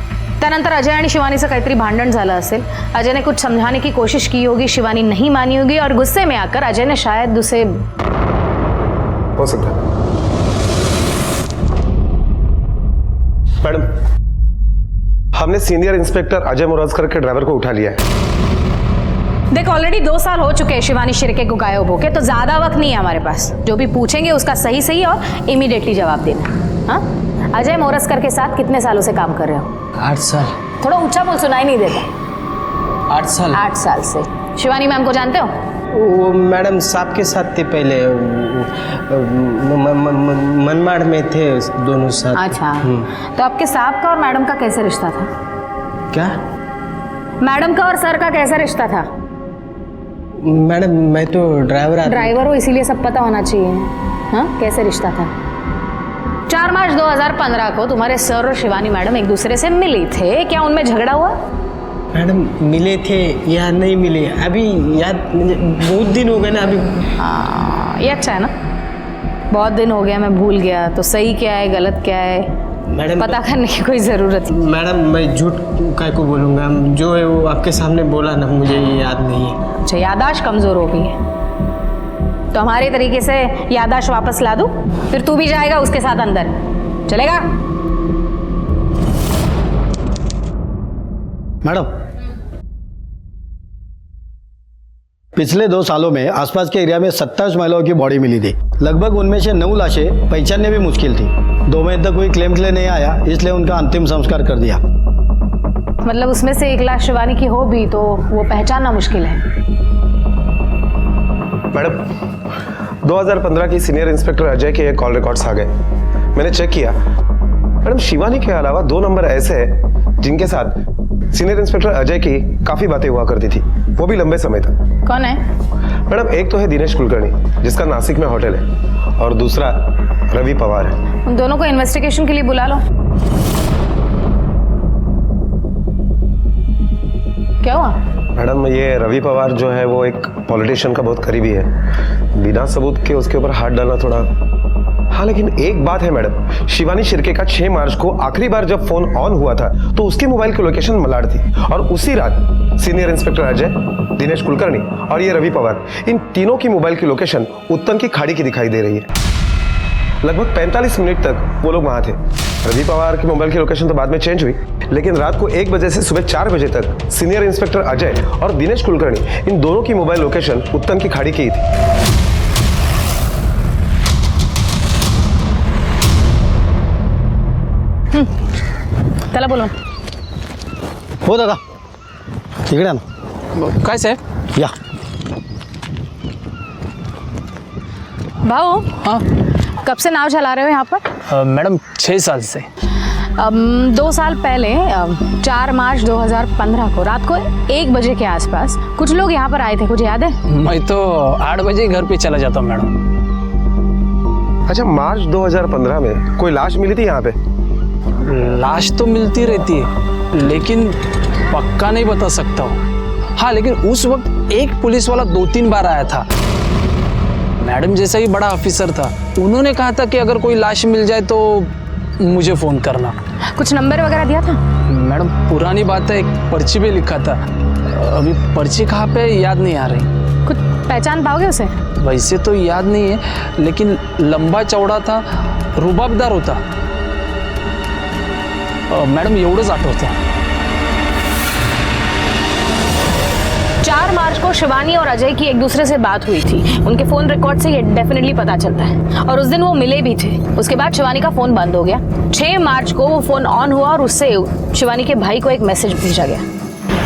त्यानंतर अजय आणि शिवानी से काहीतरी भांडण झालं असेल, अजय ने कुछ समझाने की कोशिश की होगी, शिवानी नहीं मानी होगी और गुस्से में आकर अजय ने शायद उसे, हो सकता है। मैडम, हमने सीनियर इंस्पेक्टर अजय मोराजकर के ड्राइवर को उठा लिया है। देख, ऑलरेडी 2 साल हो चुके हैं शिवानी शिर्के को गायब होके, तो ज्यादा वक्त नहीं है हमारे पास। जो भी पूछेंगे उसका सही और इमीडिएटली जवाब देना। हाँ, अजय मोरस्कर के साथ कितने सालों से काम कर रहे हो? 8 साल। थोड़ा ऊंचा बोल, सुनाई नहीं देता। 8 साल। 8 साल से। शिवानी मैम को जानते हो? वो मैडम साहब के साथ थे पहले, मनमाड़ में थे दोनों साथ। अच्छा, तो आपके साहब का और मैडम का कैसे रिश्ता था? क्या? मैडम का और सर का कैसा रिश्ता था? मैडम, मैं तो ड्राइवर हो, इसीलिए सब पता होना चाहिए। हाँ, कैसे रिश्ता था? 4 मार्च 2015 को तुम्हारे सर और शिवानी मैडम एक दूसरे से मिली थे, क्या उनमें झगड़ा हुआ? मैडम, मिले थे या नहीं मिले अभी याद, बहुत दिन हो गए ना अभी। हाँ, ये अच्छा है ना, बहुत दिन हो गया, मैं भूल गया, तो सही क्या है गलत क्या है मैडम पता करने की कोई ज़रूरत नहीं। मैडम, मैं झूठ काय को बोलूँगा, जो है वो आपके सामने बोला ना, मुझे याद नहीं है। अच्छा, याददाश्त कमज़ोर हो गई है तो हमारे तरीके से याददाश्त वापस ला दूँ, फिर तू भी जाएगा उसके साथ अंदर, चलेगा? मैडम, पिछले 2 सालों में आसपास के एरिया में 27 महिलाओं की बॉडी मिली थी। लगभग उनमें से 9 लाशें पहचानने भी मुश्किल थी। 2 महीने तक कोई क्लेम के लिए नहीं आया, इसलिए उनका अंतिम संस्कार कर दिया। मतलब उसमें से 1 लाश शिवानी की हो भी तो वो पहचानना मुश्किल है। मैडम, 2015 की सीनियर इंस्पेक्टर अजय के कॉल रिकॉर्ड्स आ गए। मैंने चेक किया, मैडम शिवानी के अलावा 2 नंबर ऐसे हैं जिनके साथ सीनियर इंस्पेक्टर अजय की काफी बातें हुआ करती थी, वो भी लंबे समय तक। कौन है? मैडम एक तो है दिनेश कुलकर्णी जिसका नासिक में होटल है, और दूसरा रवि पवार है। उन दोनों को इन्वेस्टिगेशन के लिए बुला लो। क्या हुआ? मैडम ये रवि पवार जो है वो एक पॉलिटिशियन का बहुत करीबी है, बिना सबूत के उसके ऊपर हाथ डालना थोड़ा। हाँ लेकिन एक बात है मैडम, शिवानी शिर्के का 6 मार्च को आखिरी बार जब फोन ऑन हुआ था तो उसके मोबाइल की लोकेशन मलाड थी, और उसी रात सीनियर इंस्पेक्टर अजय, दिनेश कुलकर्णी और ये रवि पवार, इन तीनों की मोबाइल की लोकेशन उत्तन की खाड़ी की दिखाई दे रही है। लगभग 45 मिनट तक वो लोग वहां थे। रवि पवार की मोबाइल की लोकेशन तो बाद में चेंज हुई, लेकिन रात को 1 बजे से सुबह 4 बजे तक सीनियर इंस्पेक्टर अजय और दिनेश कुलकर्णी, इन दोनों की मोबाइल लोकेशन उत्तन की खाड़ी की ही थी। चला बोलो। हो दादा, इकडे ना। काय साहेब? या। भाऊ, हाँ कब से नाव चला रहे हो यहाँ पर? मैडम 6 साल से। 2 साल पहले 4 मार्च 2015 को रात को 1 बजे के आसपास कुछ लोग यहाँ पर आए थे, कुछ याद है? मैं तो 8 बजे घर पे चला जाता हूँ मैडम। अच्छा, मार्च 2015 में कोई लाश मिली थी यहाँ पे? लाश तो मिलती रहती है लेकिन पक्का नहीं बता सकता हूँ। हाँ लेकिन उस वक्त एक पुलिस वाला 2-3 बार आया था, मैडम जैसा ही बड़ा ऑफिसर था। उन्होंने कहा था कि अगर कोई लाश मिल जाए तो मुझे फ़ोन करना। कुछ नंबर वगैरह दिया था? मैडम पुरानी बात है, एक पर्ची पे लिखा था, अभी पर्ची कहाँ पे याद नहीं आ रही। कुछ पहचान पाओगे उसे? वैसे तो याद नहीं है लेकिन लंबा चौड़ा था, रुबाबदार होता। मैडम एवढंच आठवतं। 4 मार्च को शिवानी और अजय की एक दूसरे से बात हुई थी। उनके फोन रिकॉर्ड से ये डेफिनेटली पता चलता है, और उस दिन वो मिले भी थे। उसके बाद शिवानी का फोन बंद हो गया। 6 मार्च को वो फोन ऑन हुआ और उससे शिवानी के भाई को एक मैसेज भेजा गया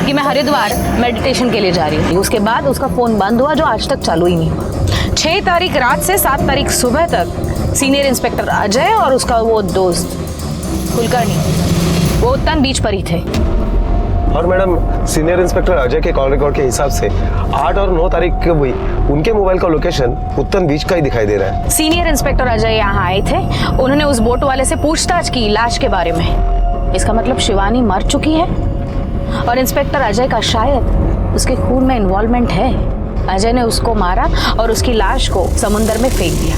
कि मैं हरिद्वार मेडिटेशन के लिए जा रही थी। उसके बाद उसका फोन बंद हुआ, जो आज तक चालू ही नहीं हुआ। 6 तारीख रात से 7 तारीख सुबह तक सीनियर इंस्पेक्टर अजय और उसका वो दोस्त कुलकर्णी वो उत्तन बीच पर ही थे। और मैडम सीनियर इंस्पेक्टर अजय के कॉल रिकॉर्ड के हिसाब से 8 और 9 तारीख को हुई उनके मोबाइल का लोकेशन उत्तन बीच का ही दिखाई दे रहा है। सीनियर इंस्पेक्टर अजय यहाँ आए थे, उन्होंने उस बोट वाले से पूछताछ की लाश के बारे में। इसका मतलब शिवानी मर चुकी है और इंस्पेक्टर अजय का शायद उसके खून में इन्वॉल्वमेंट है। अजय ने उसको मारा और उसकी लाश को समुंदर में फेंक दिया।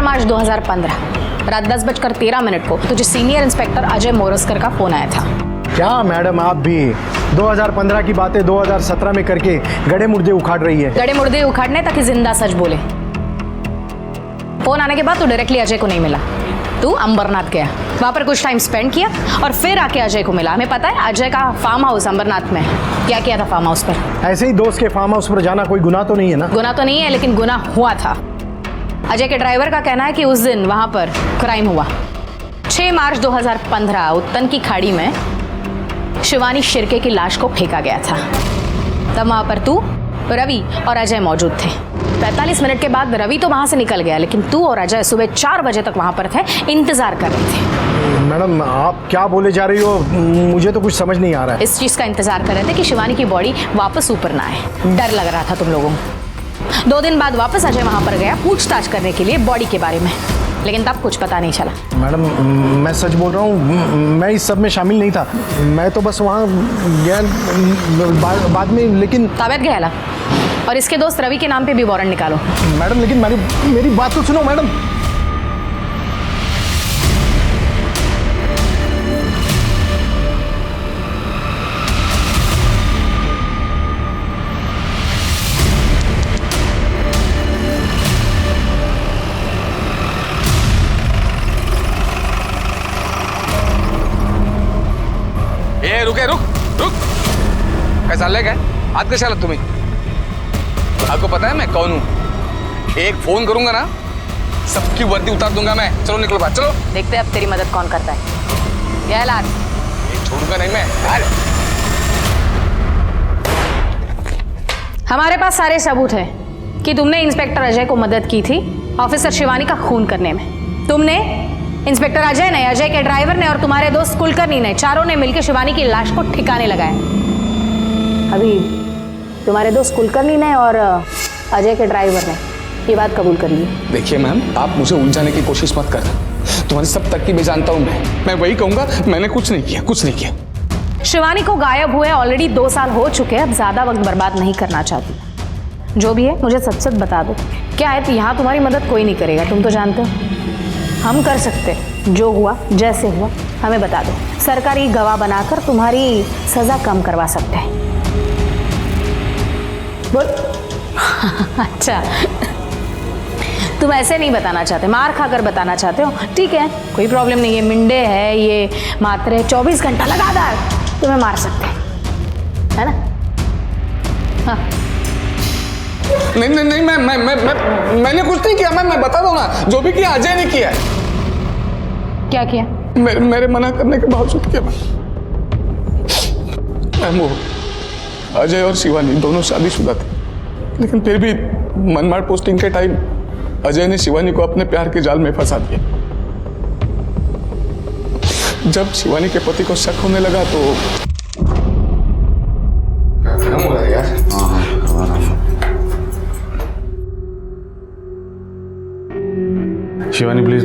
मार्च 2015 रात 10:13 को तुझे सीनियर इंस्पेक्टर अजय मोरस्कर का फोन आया था। क्या मैडम आप भी 2015 की बातें 2017 में करके गड़े मुर्दे उखाड़ रही है? गड़े मुर्दे उखाड़ने ताकि जिंदा सच बोले। फोन आने के बाद तू डायरेक्टली अजय को नहीं मिला, तू अंबरनाथ गया, वहां पर कुछ टाइम स्पेंड किया और फिर आके अजय को मिला। हमें पता है अजय का फार्म हाउस अंबरनाथ में। क्या किया था फार्म हाउस पर? ऐसे ही दोस्त के फार्म हाउस पर जाना कोई गुनाह तो नहीं है ना? गुनाह तो नहीं है, लेकिन गुनाह हुआ था। अजय के ड्राइवर का कहना है कि उस दिन वहां पर क्राइम हुआ। 6 मार्च 2015 उत्तन की खाड़ी में शिवानी शिर्के की लाश को फेंका गया था। तब वहां पर तू, रवि और अजय मौजूद थे। 45 मिनट के बाद रवि तो वहां से निकल गया, लेकिन तू और अजय सुबह 4 बजे तक वहां पर थे, इंतजार कर रहे थे। मैडम आप क्या बोले जा रही हो, मुझे तो कुछ समझ नहीं आ रहा है। इस चीज का इंतजार कर रहे थे कि शिवानी की बॉडी वापस ऊपर ना आए। डर लग रहा था तुम लोगों को। 2 दिन बाद वापस अजय वहां पर गया पूछताछ करने के लिए बॉडी के बारे में, लेकिन तब कुछ पता नहीं चला। मैडम मैं सच बोल रहा हूँ, मैं इस सब में शामिल नहीं था। मैं तो बस वहाँ गया बाद में, लेकिन ताबत गया। और इसके दोस्त रवि के नाम पे भी वारंट निकालो। मैडम लेकिन मेरी बात तो सुनो मैडम। रुक काय चाललंय काय? आज कशाला तुम्ही? आपको पता है मैं कौन हूं? एक फोन करूंगा ना सबकी वर्दी उतार दूंगा मैं। चलो निकलो बात, चलो। देखते हैं अब तेरी मदद कौन करता है। क्या लाल, छोड़ूंगा नहीं मैं। हमारे पास सारे सबूत हैं कि तुमने इंस्पेक्टर अजय को मदद की थी ऑफिसर शिवानी का खून करने में। तुमने, इंस्पेक्टर अजय ने, अजय के ड्राइवर ने और तुम्हारे दोस्त कुलकर्णी ने, चारों ने मिलकर शिवानी की लाश को ठिकाने लगाया। अभी तुम्हारे दोस्त कुलकर्णी ने और अजय के ड्राइवर ने ये बात कबूल कर ली। देखिए मैम, आप मुझे उलझाने की कोशिश मत करना। तुम्हारी सब तरकीबें जानता हूं मैं वही कहूंगा, मैंने कुछ नहीं किया, कुछ नहीं किया। शिवानी को गायब हुए ऑलरेडी 2 साल हो चुके हैं। अब ज्यादा वक्त बर्बाद नहीं करना चाहती। जो भी है मुझे सच सच बता दो। क्या है, तो यहाँ तुम्हारी मदद कोई नहीं करेगा, तुम तो जानते हो। हम कर सकते, जो हुआ जैसे हुआ हमें बता दो। सरकारी गवाह बनाकर तुम्हारी सजा कम करवा सकते हैं। बोल। अच्छा, तुम ऐसे नहीं बताना चाहते, मार खाकर बताना चाहते हो। ठीक है, कोई प्रॉब्लम नहीं है। मिंडे है ये, मात्र 24 घंटा लगातार तुम्हें मार सकते हैं, है ना? हाँ। नहीं नहीं नहीं, मैंने कुछ नहीं किया। मैं बता दूं ना, जो भी किया अजय ने किया। क्या किया? मेरे मना करने के बावजूद किया। वो अजय और शिवानी दोनों शादीशुदा थे, लेकिन फिर भी मनमाड़ पोस्टिंग के टाइम अजय ने शिवानी को अपने प्यार के जाल में फंसा दिया। जब शिवानी के पति को शक होने लगा तो यार। शिवानी प्लीज।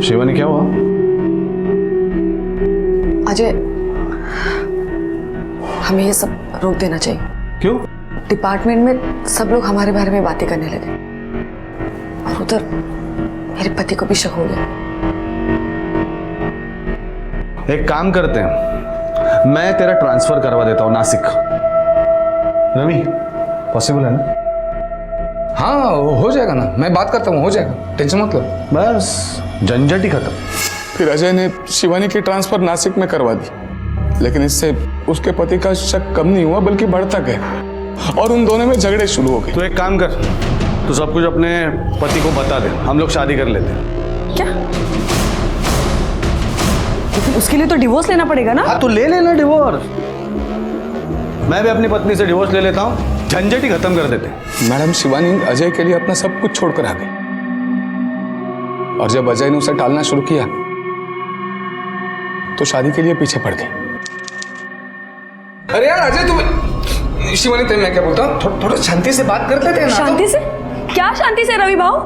शिवानी क्या हुआ? अजय, हमें ये सब रोक देना चाहिए। क्यों? डिपार्टमेंट में सब लोग हमारे बारे में बातें करने लगे और उधर मेरे पति को भी शक हो गया। एक काम करते हैं, मैं तेरा ट्रांसफर करवा देता हूं नासिक। रवि, पॉसिबल है ना? हाँ हो जाएगा ना, मैं बात करता हूँ, हो जाएगा, टेंशन मत लो। बस झंझट ही खत्म। फिर अजय ने शिवानी की ट्रांसफर नासिक में करवा दी, लेकिन इससे उसके पति का शक कम नहीं हुआ बल्कि बढ़ता गया और उन दोनों में झगड़े शुरू हो गए। तो एक काम कर, तू सब कुछ अपने पति को बता दे, हम लोग शादी कर लेते हैं। क्या? लेकिन उसके लिए तो डिवोर्स लेना पड़ेगा ना? हाँ तो ले लेना डिवोर्स। मैं भी अपनी पत्नी से डिवोर्स ले लेता हूँ, झंझट ही खत्म कर देते। मैडम, शिवानी अजय के लिए अपना सब कुछ छोड़कर आ गई और जब अजय ने उसे टालना शुरू किया तो शादी के लिए पीछे पड़ गई। अरे यार अजय, तुम शिवानी, तेरे मैं क्या बोलता हूँ, थोड़ा शांति से बात कर लेते हैं ना। शांति से? क्या शांति से रवि भाऊ?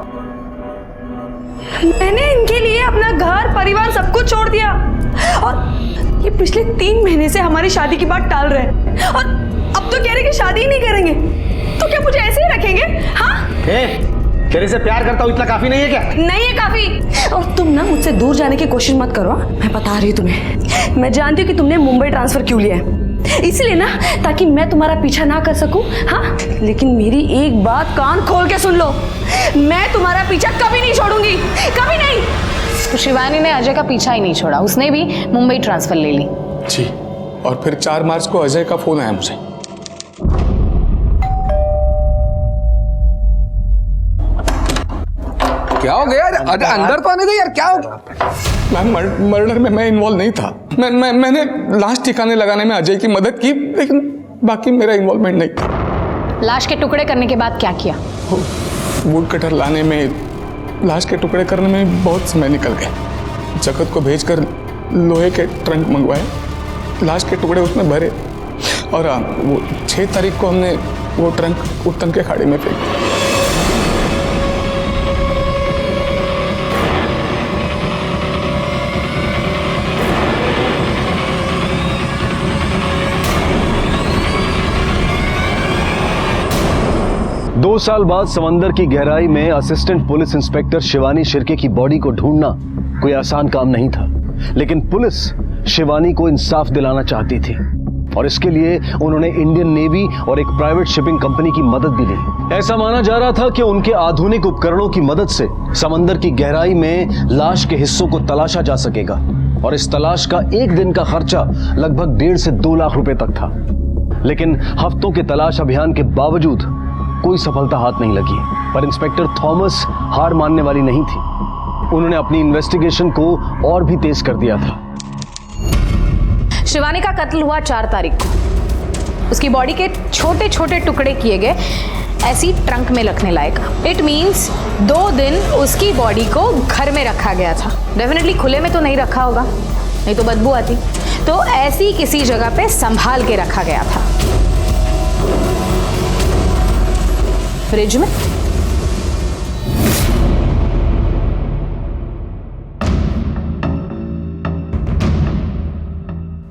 मैंने इनके लिए अपना घर परिवार सब कुछ छोड़ दिया और ये पिछले 3 महीने से हमारी शादी की बात टाल रहे हैं और अब तो कह रहे कि शादी ही नहीं करेंगे। तो क्या मुझे ऐसे ही रखेंगे? हाँ, तेरे से प्यार करता हूँ, इतना काफी नहीं है क्या? नहीं है काफी। और तुम ना मुझसे दूर जाने की कोशिश मत करो। मैं बता रही हूँ तुम्हें, मैं जानती हूँ कि तुमने मुंबई ट्रांसफर क्यों लिया है, इसलिए ना ताकि मैं तुम्हारा पीछा ना कर सकूं। हाँ, लेकिन मेरी एक बात कान खोल के सुन लो, मैं तुम्हारा पीछा कभी नहीं छोड़ूंगी, कभी नहीं। तो शिवानी ने अजय का पीछा ही नहीं छोड़ा, उसने भी मुंबई ट्रांसफर ले ली। जी, और फिर 4 मार्च को अजय का फोन आया मुझे। क्या हो गया? अंदर तो आने दो यार, क्या हो गया? मैम, मर्डर में मैं इन्वॉल्व नहीं था। मैंने लाश ठिकाने लगाने में अजय की मदद की, लेकिन बाकी मेरा इन्वॉल्वमेंट नहीं था। लाश के टुकड़े करने के बाद क्या किया? वुड कटर लाने में, लाश के टुकड़े करने में बहुत समय निकल गया। जगत को भेजकर लोहे के ट्रंक मंगवाए, लाश के टुकड़े उसमें भरे और वो 6 तारीख को हमने वो ट्रंक उत्तन के खाड़ी में फेंक दिया। 2 साल बाद समंदर की गहराई में assistant police inspector Shivani Shirke की बॉडी को ढूंढना कोई आसान काम नहीं था, लेकिन पुलिस शिवानी को इंसाफ दिलाना चाहती थी और इसके लिए उन्होंने इंडियन नेवी और एक प्राइवेट शिपिंग कंपनी की मदद भी ली। ऐसा माना जा रहा था कि उनके आधुनिक उपकरणों की मदद से समंदर की गहराई में लाश के हिस्सों को तलाशा जा सकेगा और इस तलाश का 1 दिन का खर्चा लगभग 1.5 से 2 लाख रुपए तक था। लेकिन हफ्तों के तलाश अभियान के बावजूद कोई सफलता हाथ नहीं लगी, पर इंस्पेक्टर थॉमस हार मानने वाली नहीं थी। उन्होंने अपनी इन्वेस्टिगेशन को और भी तेज कर दिया था। शिवानी का कत्ल हुआ 4 तारीख को। उसकी बॉडी के छोटे छोटे टुकड़े किए गए, ऐसी ट्रंक में रखने लायक। इट मीन्स 2 दिन उसकी बॉडी को घर में रखा गया था। डेफिनेटली खुले में तो नहीं रखा होगा, नहीं तो बदबू आती। तो ऐसी किसी जगह पे संभाल के रखा गया था। फ्रिज में।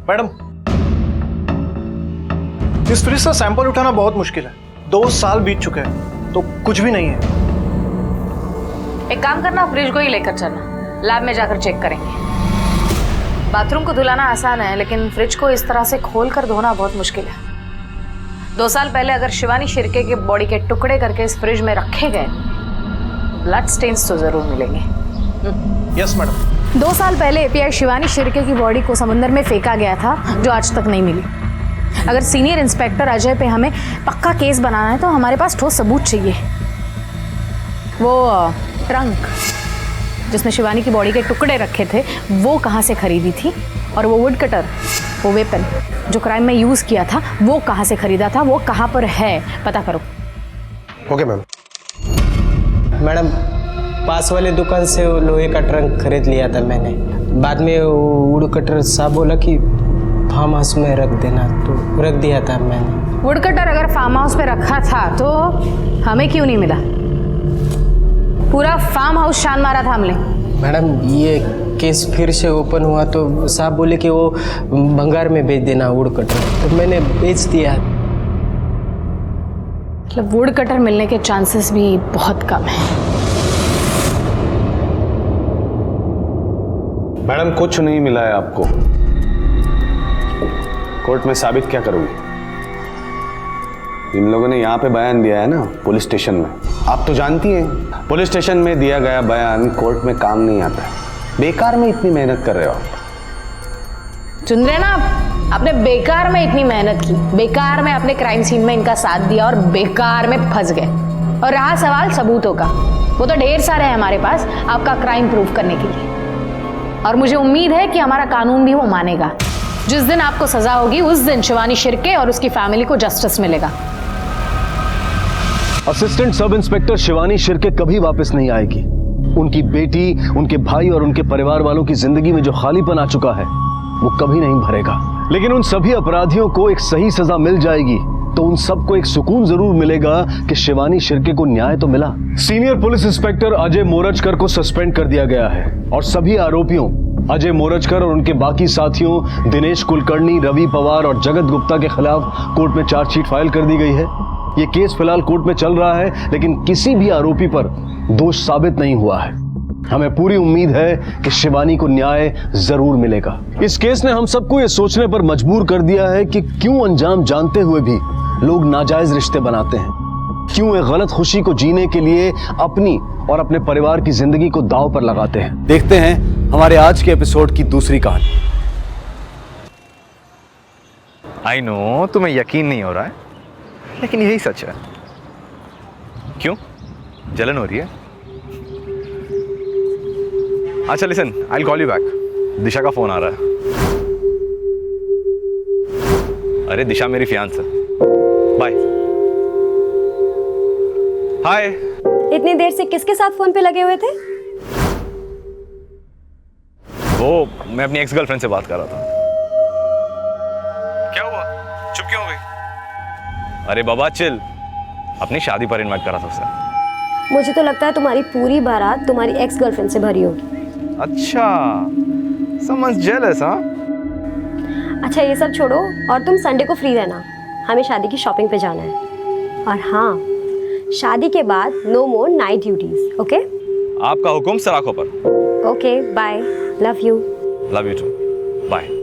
मैडम, इस फ्रिज से सैंपल उठाना बहुत मुश्किल है। 2 साल बीत चुके हैं तो कुछ भी नहीं है। एक काम करना, फ्रिज को ही लेकर चलना, लैब में जाकर चेक करेंगे। बाथरूम को धुलाना आसान है, लेकिन फ्रिज को इस तरह से खोल कर धोना बहुत मुश्किल है। 2 साल पहले अगर शिवानी शिर्के के बॉडी के टुकड़े करके इस फ्रिज में रखे गए, ब्लड स्टेन्स तो जरूर मिलेंगे। Yes madam. 2 साल पहले एपीआई शिवानी शिर्के की बॉडी को समुद्र में फेंका गया था, जो आज तक नहीं मिली। अगर सीनियर इंस्पेक्टर अजय पे हमें पक्का केस बनाना है तो हमारे पास ठोस सबूत चाहिए। वो ट्रंक जिसमें शिवानी की बॉडी के टुकड़े रखे थे, वो कहाँ से खरीदी थी, और वो वुड कटर, वो वेपन जो क्राइम में यूज किया था, वो कहाँ से खरीदा था, वो कहाँ पर है, पता करो। Okay ma'am. मैडम, पास वाले दुकान से वो लोहे का ट्रंक खरीद लिया था मैंने। बाद में वुड कटर साहब बोला कि फार्म हाउस में रख देना, तो रख दिया था मैंने। वुड कटर अगर फार्म हाउस पे रखा था तो हमें क्यों नहीं मिला? पूरा फार्म हाउस छान मारा था हमने। मैडम, ये केस फिर से ओपन हुआ तो साहब बोले कि वो भंगार में बेच देना वुड कटर, तो मैंने बेच दिया। मतलब वुड कटर मिलने के चांसेस भी बहुत कम है। मैडम, कुछ नहीं मिला है आपको। कोर्ट में साबित क्या करोगी? इन लोगों ने यहाँ पे बयान दिया है ना, पुलिस स्टेशन में। आप तो जानती हैं, पुलिस स्टेशन में दिया गया बयान कोर्ट में काम नहीं आता है। बेकार में इतनी मेहनत कर रहे हो आप। सुन रहे ना आप? आपने बेकार में इतनी मेहनत की, बेकार में अपने क्राइम सीन में इनका साथ दिया और बेकार में फंस गए। और रहा सवाल सबूतों का, वो तो ढेर सारे हैं हमारे पास आपका क्राइम प्रूव करने के लिए। और मुझे उम्मीद है कि हमारा कानून भी वो मानेगा। जिस दिन आपको सजा होगी, उस दिन शिवानी शिर्के और उसकी फैमिली को जस्टिस मिलेगा। Assistant sub inspector Shivani Shirke कभी वापस नहीं आएगी। उनकी बेटी, उनके भाई और उनके परिवार वालों की जिंदगी में जो खालीपन आ चुका है, वो कभी नहीं भरेगा। लेकिन उन सभी अपराधियों को एक सही सजा मिल जाएगी तो उन सबको एक सुकून जरूर मिलेगा कि शिवानी शिर्के को न्याय तो मिला। Senior police inspector Ajay Morajkar को सस्पेंड कर दिया गया है और सभी आरोपियों अजय मोरजकर और उनके बाकी साथियों दिनेश कुलकर्णी, रवि पवार और जगत गुप्ता के खिलाफ कोर्ट में चार्जशीट फाइल कर दी गई है। ये केस फिलहाल कोर्ट में चल रहा है, लेकिन किसी भी आरोपी पर दोष साबित नहीं हुआ है। हमें पूरी उम्मीद है कि शिवानी को न्याय जरूर मिलेगा। इस केस ने हम सबको ये सोचने पर मजबूर कर दिया है कि क्यों अनजान जानते हुए भी लोग नाजायज रिश्ते बनाते हैं, क्यों एक गलत खुशी को जीने के लिए अपनी और अपने परिवार की जिंदगी को दांव पर लगाते हैं। देखते हैं हमारे आज के एपिसोड की दूसरी कहानी। आई नो तुम्हें यकीन नहीं हो रहा है, लेकिन यही सच है। क्यों? जलन हो रही है? अच्छा listen, I will call you back. Disha का फोन आ रहा है। अरे दिशा मेरी फियांस है। बाय। हाय। इतनी देर से किसके साथ फोन पे लगे हुए थे? वो मैं अपनी एक्स गर्लफ्रेंड से बात कर रहा था। क्या हुआ? चुप क्यों हो गई? अरे बाबा चिल, अपनी शादी पर इनवाइट करा था उसे। मुझे तो लगता है तुम्हारी पूरी बारात तुम्हारी एक्स गर्लफ्रेंड से भरी होगी। अच्छा, समझ जेलस हाँ? अच्छा ये सब छोड़ो और तुम संडे को फ्री रहना, हमें शादी की शॉपिंग पे जाना है। और हाँ, शादी के बाद no more night duties, okay? आपका हुक्म सर आंखों पर। Okay bye, love you. Love you too, bye.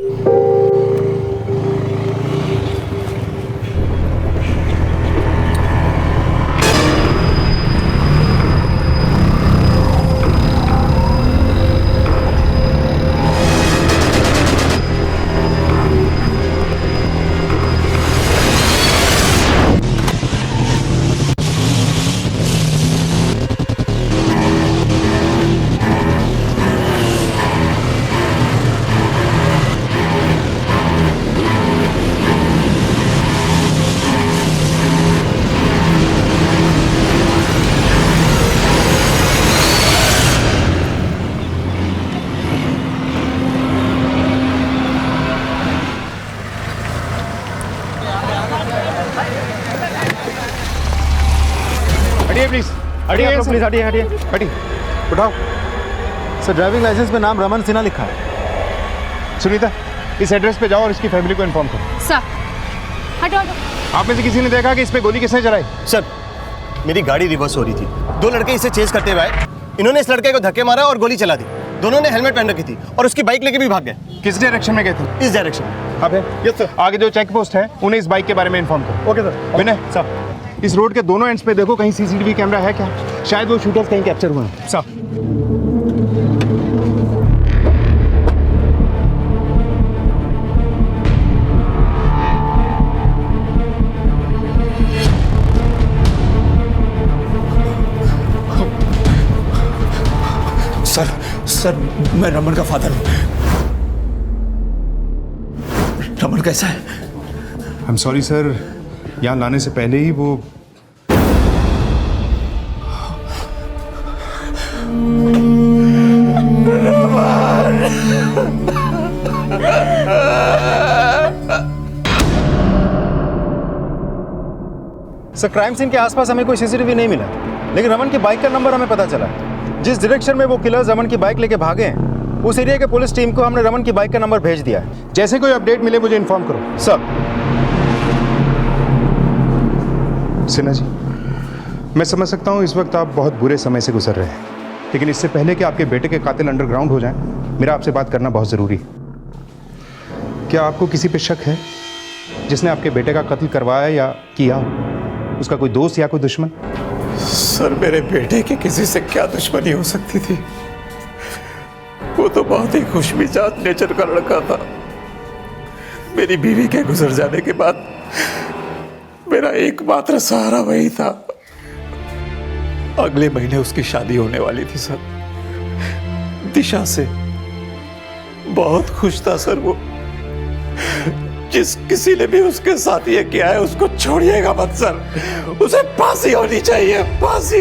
हटिए प्लीज, हटिए हटिए हटिए, उठाओ। सर ड्राइविंग लाइसेंस पे नाम रमन सिन्हा लिखा है। सुनीता, इस एड्रेस पे जाओ और इसकी फैमिली को इन्फॉर्म करो। सर हटो हटो। आप में से किसी ने देखा कि इस पे गोली किसने चलाई? सर मेरी गाड़ी रिवर्स हो रही थी, दो लड़के इसे चेज करते हुए आए, इन्होंने इस लड़के को धक्के मारा और गोली चला दी। दोनों ने हेलमेट पहन रखी थी और उसकी बाइक लेके भी भाग गए। किस डायरेक्शन में गए थे? इस डायरेक्शन में। अबे यस सर। आगे जो चेक पोस्ट है उन्हें इस बाइक के बारे में इन्फॉर्म करो। Okay sir. विनय साहब, इस रोड के दोनों एंड्स पे देखो, कहीं सीसीटीवी कैमरा है क्या? शायद वो शूटर्स कहीं कैप्चर हुए हैं। साहब सर मैं रमन का फादर हूँ। रमन कैसा है? आई एम सॉरी सर, यहाँ लाने से पहले ही वो सर क्राइम सीन के आसपास हमें कोई सीसीटीवी नहीं मिला, लेकिन रमन की बाइक का नंबर हमें पता चला। जिस डायरेक्शन में वो किलर्स रमन की बाइक लेके भागे हैं, उस एरिया के पुलिस टीम को हमने रमन की बाइक का नंबर भेज दिया है। जैसे कोई अपडेट मिले मुझे इन्फॉर्म करो। सर। सिन्हा जी, मैं समझ सकता हूँ इस वक्त आप बहुत बुरे समय से गुजर रहे हैं, लेकिन इससे पहले कि आपके बेटे के कातिल अंडरग्राउंड हो जाएं, मेरा आपसे बात करना बहुत ज़रूरी है। क्या आपको किसी पे शक है जिसने आपके बेटे का कत्ल करवाया या किया? उसका कोई दोस्त या कोई दुश्मन? सर मेरे बेटे की किसी से क्या दुश्मनी हो सकती थी? वो तो बहुत ही खुशमिजाज नेचर का लड़का था। मेरी बीवी के गुजर जाने के बाद मेरा एकमात्र सहारा वही था। अगले महीने उसकी शादी होने वाली थी सर, दिशा से। बहुत खुश था सर वो। जिस किसी ने भी उसके साथ ये किया है उसको छोड़िएगा मत सर, उसे फांसी होनी चाहिए, फांसी।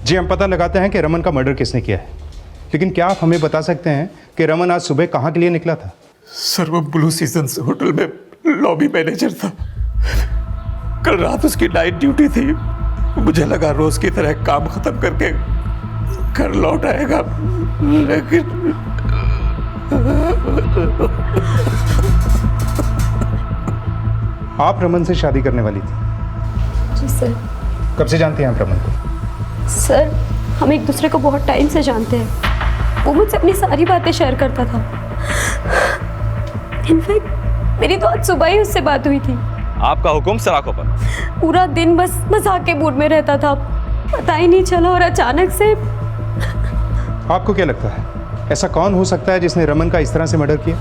जी हम पता लगाते हैं कि रमन का मर्डर किसने किया है, लेकिन क्या आप हमें बता सकते हैं कि रमन आज सुबह कहाँ के लिए निकला था? सर वो ब्लू सीजन्स होटल में लॉबी मैनेजर था। कल रात उसकी नाइट ड्यूटी थी। मुझे लगा रोज की तरह काम खत्म करके घर लौट आएगा, लेकिन आप रमन से शादी करने वाली थी? जी सर। कब से जानते हैं आप रमन को? सर हम एक दूसरे को बहुत टाइम से जानते हैं। वो मुझसे अपनी सारी बातें शेयर करता था। इनफैक्ट मेरी तो आज सुबह ही उससे बात हुई थी। आपका हुक्म सराखों पर। पूरा दिन बस मजाक के मूड में रहता था, पता ही नहीं चला। और अचानक से आपको क्या लगता है ऐसा कौन हो सकता है जिसने रमन का इस तरह से मर्डर किया?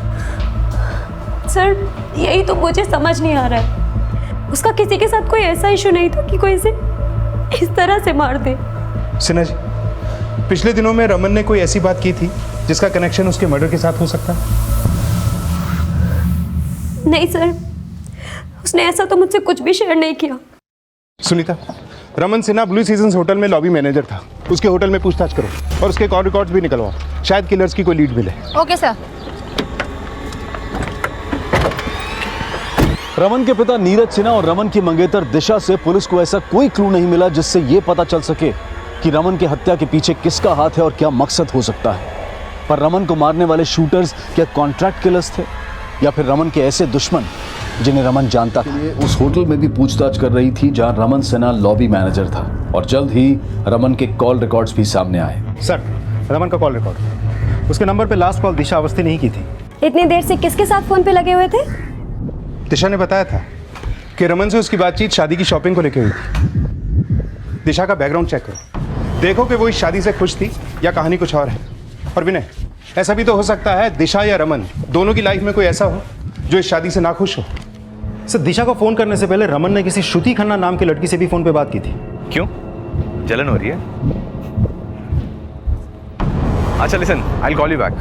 सर यही तो मुझे समझ नहीं आ रहा है। उसका किसी के साथ कोई ऐसा इशू नहीं था कि कोई इसे इस तरह से मार दे। सिन्हा जी, पिछले दिनों में रमन ने कोई ऐसी बात की थी जिसका कनेक्शन उसके मर्डर के साथ हो सकता है? नहीं सर, उसने ऐसा तो मुझसे कुछ भी शेयर नहीं किया। Sunita, Raman Sinha blue seasons hotel में लॉबी मैनेजर था। उसके होटल में पूछताछ करो और उसके कॉल रिकॉर्ड्स भी निकलवाओ, शायद किलर्स की कोई लीड मिले। Okay sir. रमन के पिता नीरज सिन्हा और रमन की मंगेतर दिशा से पुलिस को ऐसा कोई क्लू नहीं मिला जिससे यह पता चल सके कि रमन की हत्या के पीछे किसका हाथ है और क्या मकसद हो सकता है। पर रमन को मारने वाले शूटर्स क्या कॉन्ट्रैक्ट किलर्स थे या फिर रमन के ऐसे दुश्मन जिन्हें रमन जानता था? उस होटल में भी पूछताछ कर रही थी जहां रमन सिन्हा लॉबी मैनेजर था और जल्द ही रमन के कॉल रिकॉर्ड्स भी सामने आए। सर रमन का कॉल रिकॉर्ड, उसके नंबर पे लास्ट कॉल दिशा अवस्थी नहीं की थी। इतनी देर से किसके साथ फोन पे लगे हुए थे? दिशा ने बताया था कि रमन से उसकी बातचीत शादी की शॉपिंग को लेकर हुई थी। दिशा का बैकग्राउंड चेक करो, देखो कि वो इस शादी से खुश थी या कहानी कुछ और है। और विनय, ऐसा भी तो हो सकता है दिशा या रमन दोनों की लाइफ में कोई ऐसा हो जो इस शादी से नाखुश हो। सर दिशा को फोन करने से पहले रमन ने किसी श्रुति खन्ना नाम की लड़की से भी फोन पे बात की थी। क्यों? जलन हो रही है? अच्छा listen, I will call you back.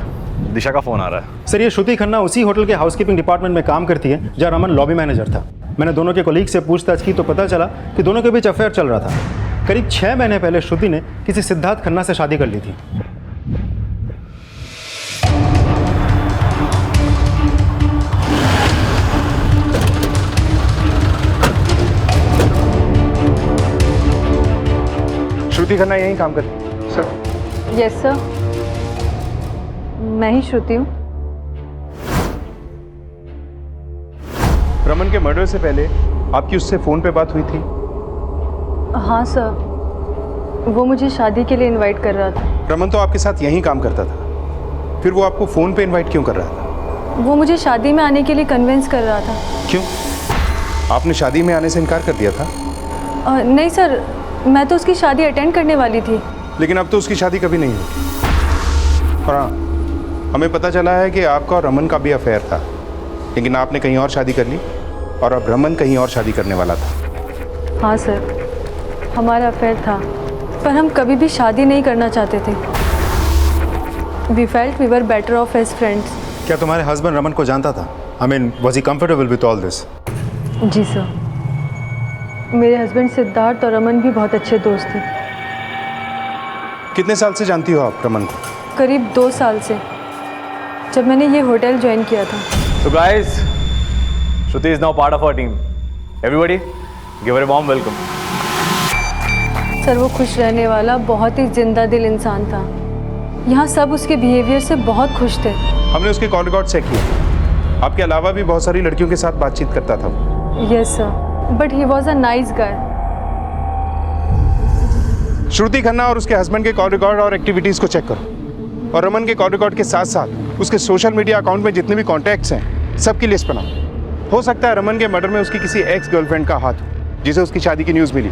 Disha का फोन आ रहा है। सर ये श्रुति खन्ना उसी होटल के हाउसकीपिंग डिपार्टमेंट में काम करती है जहाँ रमन लॉबी मैनेजर था। मैंने दोनों के कोलीग से पूछताछ की तो पता चला कि दोनों के बीच अफेयर चल रहा था। करीब 6 महीने पहले श्रुति ने किसी सिद्धार्थ खन्ना से शादी कर ली थी। श्रुति खन्ना यहीं काम करती सर? यस सर, मैं ही श्रुति हूँ। रमन के मर्डर से पहले आपकी उससे फोन पे बात हुई थी? हाँ सर, वो मुझे शादी के लिए इनवाइट कर रहा था। रमन तो आपके साथ यहीं काम करता था, फिर वो आपको फोन पे इनवाइट क्यों कर रहा था? वो मुझे शादी में आने के लिए कन्विंस कर रहा था। क्यों? आपने शादी में आने से इनकार कर दिया था? नहीं सर, मैं तो उसकी शादी अटेंड करने वाली थी। लेकिन अब तो उसकी शादी कभी नहीं होगी। और हाँ, हमें पता चला है कि आपका और रमन का भी अफेयर था, लेकिन आपने कहीं और शादी कर ली और अब रमन कहीं और शादी करने वाला था। हाँ सर, हमारा अफेयर था, पर हम कभी भी शादी नहीं करना चाहते थे। We felt we were better off as friends. क्या तुम्हारे हस्बैंड रमन को जानता था? I mean, was he comfortable with all this? जी सर, मेरे हस्बैंड सिद्धार्थ और रमन भी बहुत अच्छे दोस्त थे। कितने साल से जानती हो आप रमन को? करीब 2 साल से, जब मैंने ये होटल ज्वाइन किया था। So guys, Shruti is now part of our team. Everybody, give her a warm welcome. Sir, वो खुश रहने वाला बहुत ही जिंदा दिल इंसान था। यहाँ सब उसके बिहेवियर से बहुत खुश थे। हमने उसके कॉल रिकॉर्ड चेक किया, आपके अलावा भी बहुत सारी लड़कियों के साथ बातचीत करता था। Yes sir, but he was a nice guy. Shruti Khanna और उसके हस्बैंड के कॉल रिकॉर्ड और एक्टिविटीज को चेक करो, और रमन के कॉल रिकॉर्ड के साथ साथ उसके सोशल मीडिया अकाउंट में जितने भी कॉन्टैक्ट्स हैं सबकी लिस्ट बनाओ। हो सकता है रमन के मर्डर में उसकी किसी एक्स गर्लफ्रेंड का हाथ हो, जिसे उसकी शादी की न्यूज़ मिली,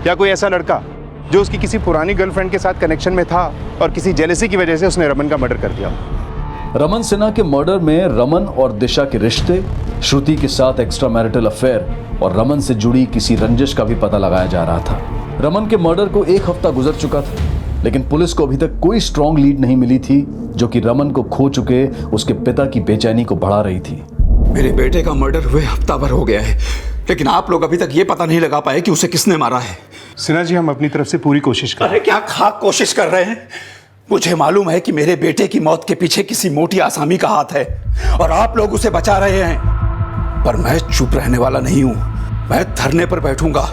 या कोई ऐसा लड़का जो उसकी किसी पुरानी गर्लफ्रेंड के साथ कनेक्शन में था और किसी जेलसी की वजह से उसने रमन का मर्डर कर दिया। रमन सिन्हा के मर्डर में रमन और दिशा के रिश्ते, श्रुति के साथ एक्स्ट्रा मैरिटल अफेयर और रमन से जुड़ी किसी रंजिश का भी पता लगाया जा रहा था। रमन के मर्डर को 1 हफ्ता गुजर चुका था, लेकिन पुलिस को अभी तक कोई स्ट्रॉन्ग लीड नहीं मिली थी जो कि रमन को खो चुके उसके पिता की बेचैनी को बढ़ा रही थी। मेरे बेटे का मर्डर हुए हफ्ता भर हो गया है, लेकिन आप लोग अभी तक ये पता नहीं लगा पाए कि उसे किसने मारा है। सिन्हा जी, हम अपनी तरफ से पूरी कोशिश कर रहे हैं। अरे क्या खाक कोशिश कर रहे हैं? मुझे मालूम है कि मेरे बेटे की मौत के पीछे किसी मोटी आसामी का हाथ है और आप लोग उसे बचा रहे हैं, पर मैं चुप रहने वाला नहीं हूं। मैं धरने पर बैठूंगा,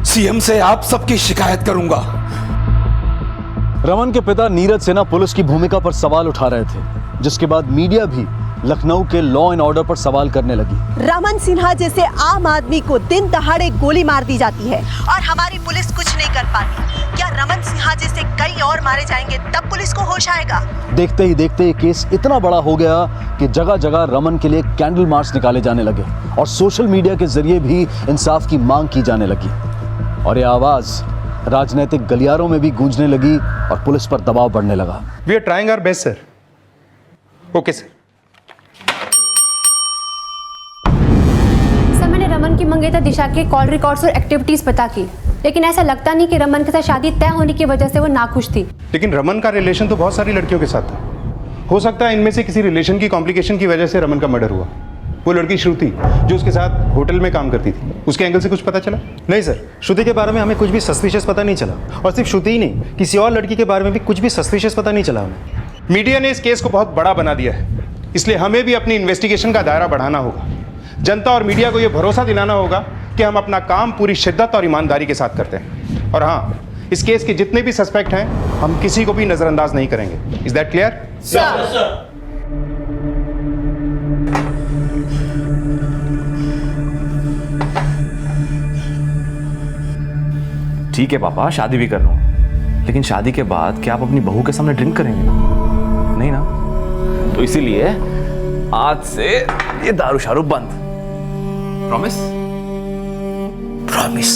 सीएम से आप सबकी शिकायत करूंगा। रमन के पिता नीरज सिन्हा पुलिस की भूमिका पर सवाल उठा रहे थे, जिसके बाद मीडिया भी लखनऊ के लॉ एंड ऑर्डर पर सवाल करने लगी। रमन सिन्हा जैसे आम आदमी को दिन दहाड़े गोली मार दी जाती है और हमारी पुलिस कुछ नहीं कर पाती। क्या रमन सिन्हा जैसे कई और मारे जाएंगे तब पुलिस को होश आएगा? देखते ही देखते ये केस इतना बड़ा हो गया कि जगह जगह रमन के लिए कैंडल मार्च निकाले जाने लगे और सोशल मीडिया के जरिए भी इंसाफ की मांग की जाने लगी, और ये आवाज राजनीतिक गलियारों में भी गूंजने लगी और पुलिस पर दबाव बढ़ने लगा। We are trying our best sir. Okay sir. Raman की मंगेतर दिशा के कॉल रिकॉर्ड्स और एक्टिविटीज पता की, लेकिन ऐसा लगता नहीं कि रमन के साथ शादी तय होने की वजह से वो नाखुश थी। लेकिन रमन का रिलेशन तो बहुत सारी लड़कियों के साथ था। हो सकता है इनमें से किसी रिलेशन की कॉम्प्लिकेशन की वजह से रमन का मर्डर हुआ। वो लड़की श्रुति जो उसके साथ होटल में काम करती थी, उसके एंगल से कुछ पता चला? नहीं सर, श्रुति के बारे में हमें कुछ भी सस्पिशियस पता नहीं चला, और सिर्फ श्रुति ही नहीं, किसी और लड़की के बारे में भी कुछ भी सस्पिशियस पता नहीं चला हमें। मीडिया ने इस केस को बहुत बड़ा बना दिया है, इसलिए हमें भी अपनी इन्वेस्टिगेशन का दायरा बढ़ाना होगा। जनता और मीडिया को यह भरोसा दिलाना होगा कि हम अपना काम पूरी शिद्दत और ईमानदारी के साथ करते हैं। और हाँ, इस केस के जितने भी सस्पेक्ट हैं, हम किसी को भी नजरअंदाज नहीं करेंगे। Is that clear? सर। ठीक है पापा, शादी भी कर रहा हूं, लेकिन शादी के बाद क्या आप अपनी बहू के सामने ड्रिंक करेंगे? नहीं ना? तो इसीलिए आज से ये दारू शारू बंद। प्रॉमिस? प्रॉमिस।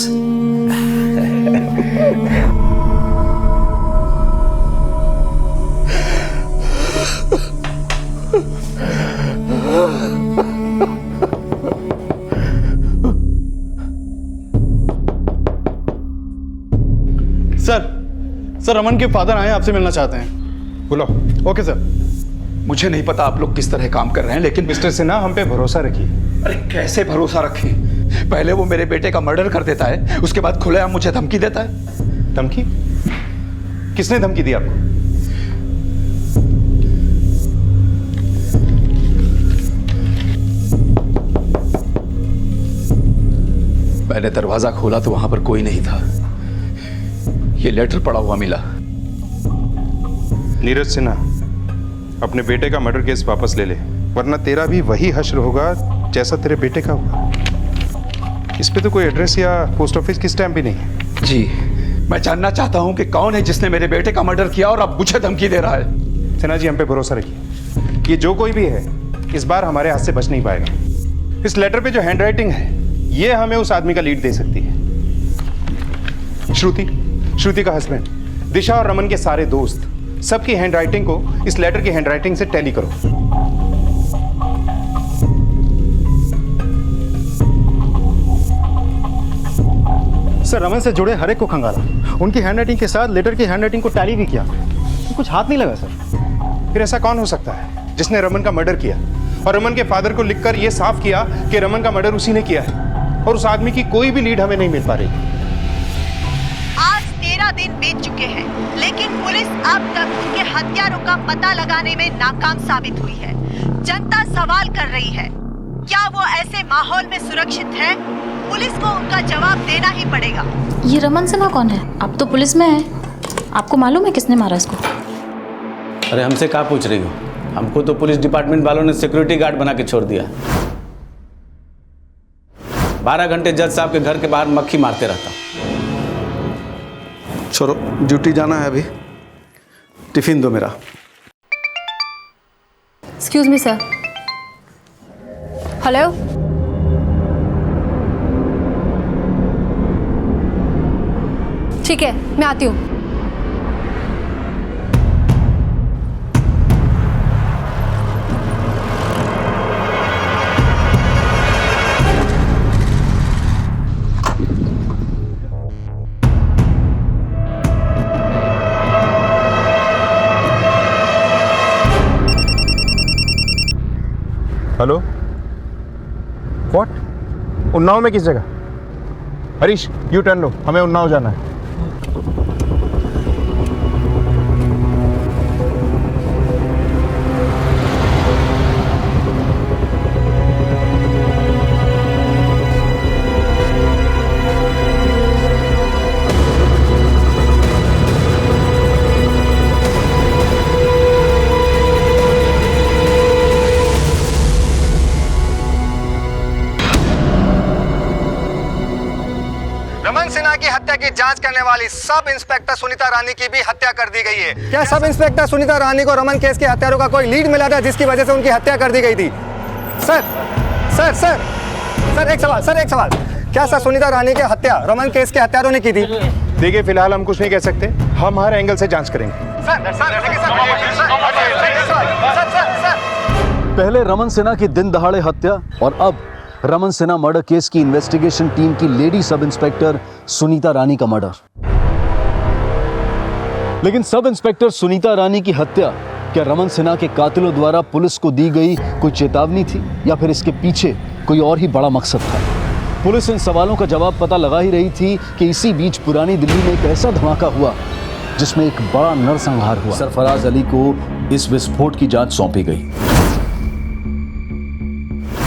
सर, रमन के फादर आए, आपसे मिलना चाहते हैं। बुलाओ। Okay sir. मुझे नहीं पता आप लोग किस तरह काम कर रहे हैं, लेकिन मिस्टर सिन्हा, हम पे भरोसा रखिए। अरे कैसे भरोसा रखें? पहले वो मेरे बेटे का मर्डर कर देता है, उसके बाद खुलेआम मुझे धमकी देता है। धमकी? किसने धमकी दी आपको? मैंने दरवाजा खोला तो वहां पर कोई नहीं था। ये लेटर पड़ा हुआ मिला। नीरज सिन्हा, अपने बेटे का मर्डर केस वापस ले ले, वरना तेरा भी वही हश्र होगा जैसा तेरे बेटे का हुआ। इस पे तो कोई एड्रेस या पोस्ट ऑफिस की स्टैम्प भी नहीं है। जी, मैं जानना चाहता हूं कि कौन है जिसने मेरे बेटे का मर्डर किया और अब मुझे धमकी दे रहा है। सिन्हा जी, हम पे भरोसा रखिए, ये जो कोई भी है इस बार हमारे हाथ से बच नहीं पाएगा। इस लेटर पे जो हैंडराइटिंग है ये हमें उस आदमी का लीड दे सकती है। श्रुति का हस्बैंड, दिशा और रमन के सारे दोस्त, सबकी हैंडराइटिंग को इस लेटर की हैंडराइटिंग से टैली करो। सर, रमन से जुड़े हर एक को खंगाला, उनकी हैंडराइटिंग के साथ लेटर की हैंडराइटिंग को टैली भी किया, कुछ हाथ नहीं लगा सर। फिर ऐसा कौन हो सकता है जिसने रमन का मर्डर किया और रमन के फादर को लिखकर यह साफ किया कि रमन का मर्डर उसी ने किया है, और उस आदमी की कोई भी लीड हमें नहीं मिल पा रही। आज 13 दिन बीत चुके हैं, लेकिन पुलिस अब तक उनके हत्यारों का पता लगाने में नाकाम साबित हुई है। जनता सवाल कर रही है, क्या वो ऐसे माहौल में सुरक्षित है? पुलिस को उनका जवाब देना ही पड़ेगा। ये रमन सिन्हा कौन है? अब तो पुलिस में है, आपको मालूम है किसने मारा इसको? अरे हमसे क्या पूछ रही हो? हमको तो पुलिस डिपार्टमेंट वालों ने सिक्योरिटी गार्ड बना के छोड़ दिया। 12 घंटे जज साहब के घर के बाहर मक्खी मारते रहता। छोड़ो, ड्यूटी जाना है अभी, टिफिन दो मेरा। Excuse me sir. हेलो, ठीक है, मैं आती हूँ। Hello, what? उन्नाव में किस जगह? हरीश, यू टर्न लो, हमें उन्नाव जाना है। रमन सिन्हा की हत्या की जांच करने वाली सब इंस्पेक्टर सुनीता रानी की भी हत्या कर दी गई है। क्या सब इंस्पेक्टर सुनीता रानी को रमन केस के हत्यारों का कोई लीड मिला था जिसकी वजह से उनकी हत्या कर दी गई थी? सर सर सर सर एक सवाल, क्या सर सुनीता रानी की हत्या रमन केस के हत्यारों ने की थी? देखिए, फिलहाल हम कुछ नहीं कह सकते, हम हर एंगल से जांच करेंगे। पहले रमन सिन्हा की दिन दहाड़े हत्या और अब रमन सिन्हा मर्डर केस की इन्वेस्टिगेशन टीम की लेडी सब इंस्पेक्टर सुनीता रानी का मर्डर। लेकिन सब इंस्पेक्टर सुनीता रानी की हत्या क्या रमन सिन्हा के कातिलों द्वारा पुलिस को दी गई कोई चेतावनी थी या फिर इसके पीछे कोई और ही बड़ा मकसद था? पुलिस इन सवालों का जवाब पता लगा ही रही थी कि इसी बीच पुरानी दिल्ली में एक ऐसा धमाका हुआ जिसमें एक बड़ा नरसंहार हुआ। सरफराज अली को इस विस्फोट की जांच सौंपी गई।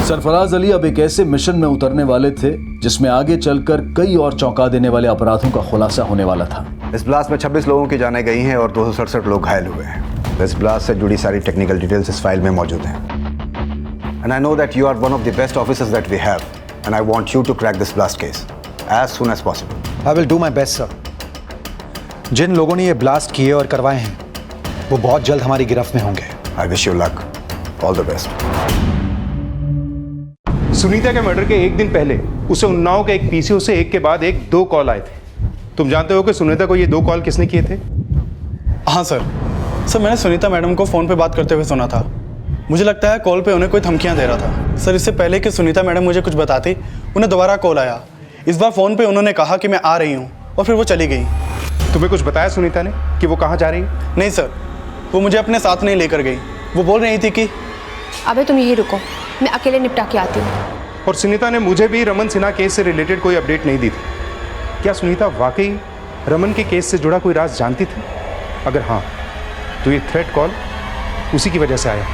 सरफराज अली अब एक ऐसे मिशन में उतरने वाले थे जिसमें आगे चलकर कई और चौंका देने वाले अपराधों का खुलासा होने वाला था। इस ब्लास्ट में 26 लोगों की जानें गई हैं और 267 लोग घायल हुए हैं। इस ब्लास्ट से जुड़ी सारी टेक्निकल डिटेल्स इस फाइल में मौजूद हैं। And I know that you are one of the best officers that we have and I want you to crack this blast case as soon as possible. I will do my best sir. जिन लोगों ने ये ब्लास्ट किए और करवाए हैं वो बहुत जल्द हमारी गिरफ्त में होंगे। I wish you luck, all the best. Sunita के मर्डर के एक दिन पहले उसे उन्नाव के एक पीसीओ से एक के बाद एक 2 कॉल आए थे। तुम जानते हो कि सुनीता को ये 2 कॉल किसने किए थे? हाँ सर, मैंने सुनीता मैडम को फ़ोन पे बात करते हुए सुना था। मुझे लगता है कॉल पे उन्हें कोई धमकियाँ दे रहा था। सर, इससे पहले कि सुनीता मैडम मुझे कुछ बताती, उन्हें दोबारा कॉल आया। इस बार फ़ोन पे उन्होंने कहा कि मैं आ रही हूँ और फिर वो चली गई। तुम्हें कुछ बताया सुनीता ने कि वो कहाँ जा रही है? नहीं सर, वो मुझे अपने साथ नहीं लेकर गई। वो बोल रही थी कि अबे तुम यही रुको, मैं अकेले निपटा के आती हूँ। और सुनीता ने मुझे भी रमन सिन्हा केस से रिलेटेड कोई अपडेट नहीं दी थी। क्या सुनीता वाकई रमन के केस से जुड़ा कोई राज जानती थी? अगर हाँ, तो ये थ्रेट कॉल उसी की वजह से आया।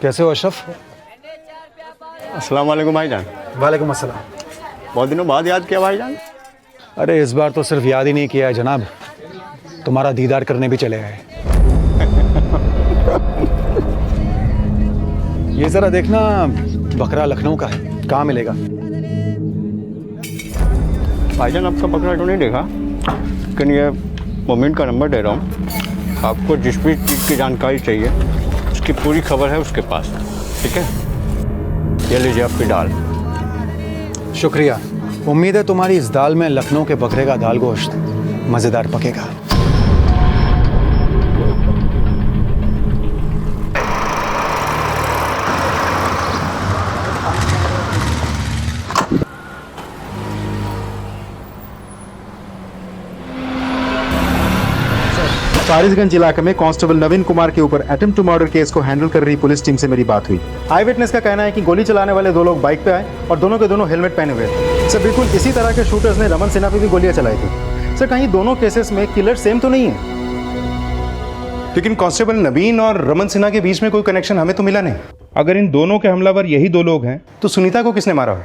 कैसे हो अशरफ? अस्सलाम वालेकुम भाईजान। वालेकुम अस्सलाम। बहुत दिनों बाद याद किया भाईजान। अरे इस बार तो सिर्फ याद ही नहीं किया है जनाब, तुम्हारा दीदार करने भी चले आए। ये जरा देखना, बकरा लखनऊ का है, कहाँ मिलेगा? भाईजान आपका बकरा तो नहीं देखा, लेकिन ये मोमिन का नंबर दे रहा हूँ। आपको जिस भी चीज़ की जानकारी चाहिए उसकी पूरी खबर है उसके पास, ठीक है? ये लीजिए आपकी दाल। शुक्रिया। उम्मीद है तुम्हारी इस दाल में लखनऊ के बकरे का दाल गोश्त मज़ेदार पकेगा। फारिसगंज इलाके में कांस्टेबल नवीन कुमार के ऊपर अटेम्प्ट टू मर्डर केस को हैंडल कर रही पुलिस टीम से मेरी बात हुई। आई विटनेस का कहना है कि गोली चलाने वाले दो लोग बाइक पे आए और दोनों के दोनों हेलमेट पहने हुए थे। सर बिल्कुल इसी तरह के शूटर्स ने रमन सिन्हा पे भी गोलियां चलाई थी। सर कहीं दोनों केसेस में किलर सेम तो नहीं है? लेकिन कांस्टेबल नवीन और रमन सिन्हा के बीच में कोई कनेक्शन हमें तो मिला नहीं। अगर इन दोनों के हमलावर यही दो लोग हैं तो सुनीता को किसने मारा हो?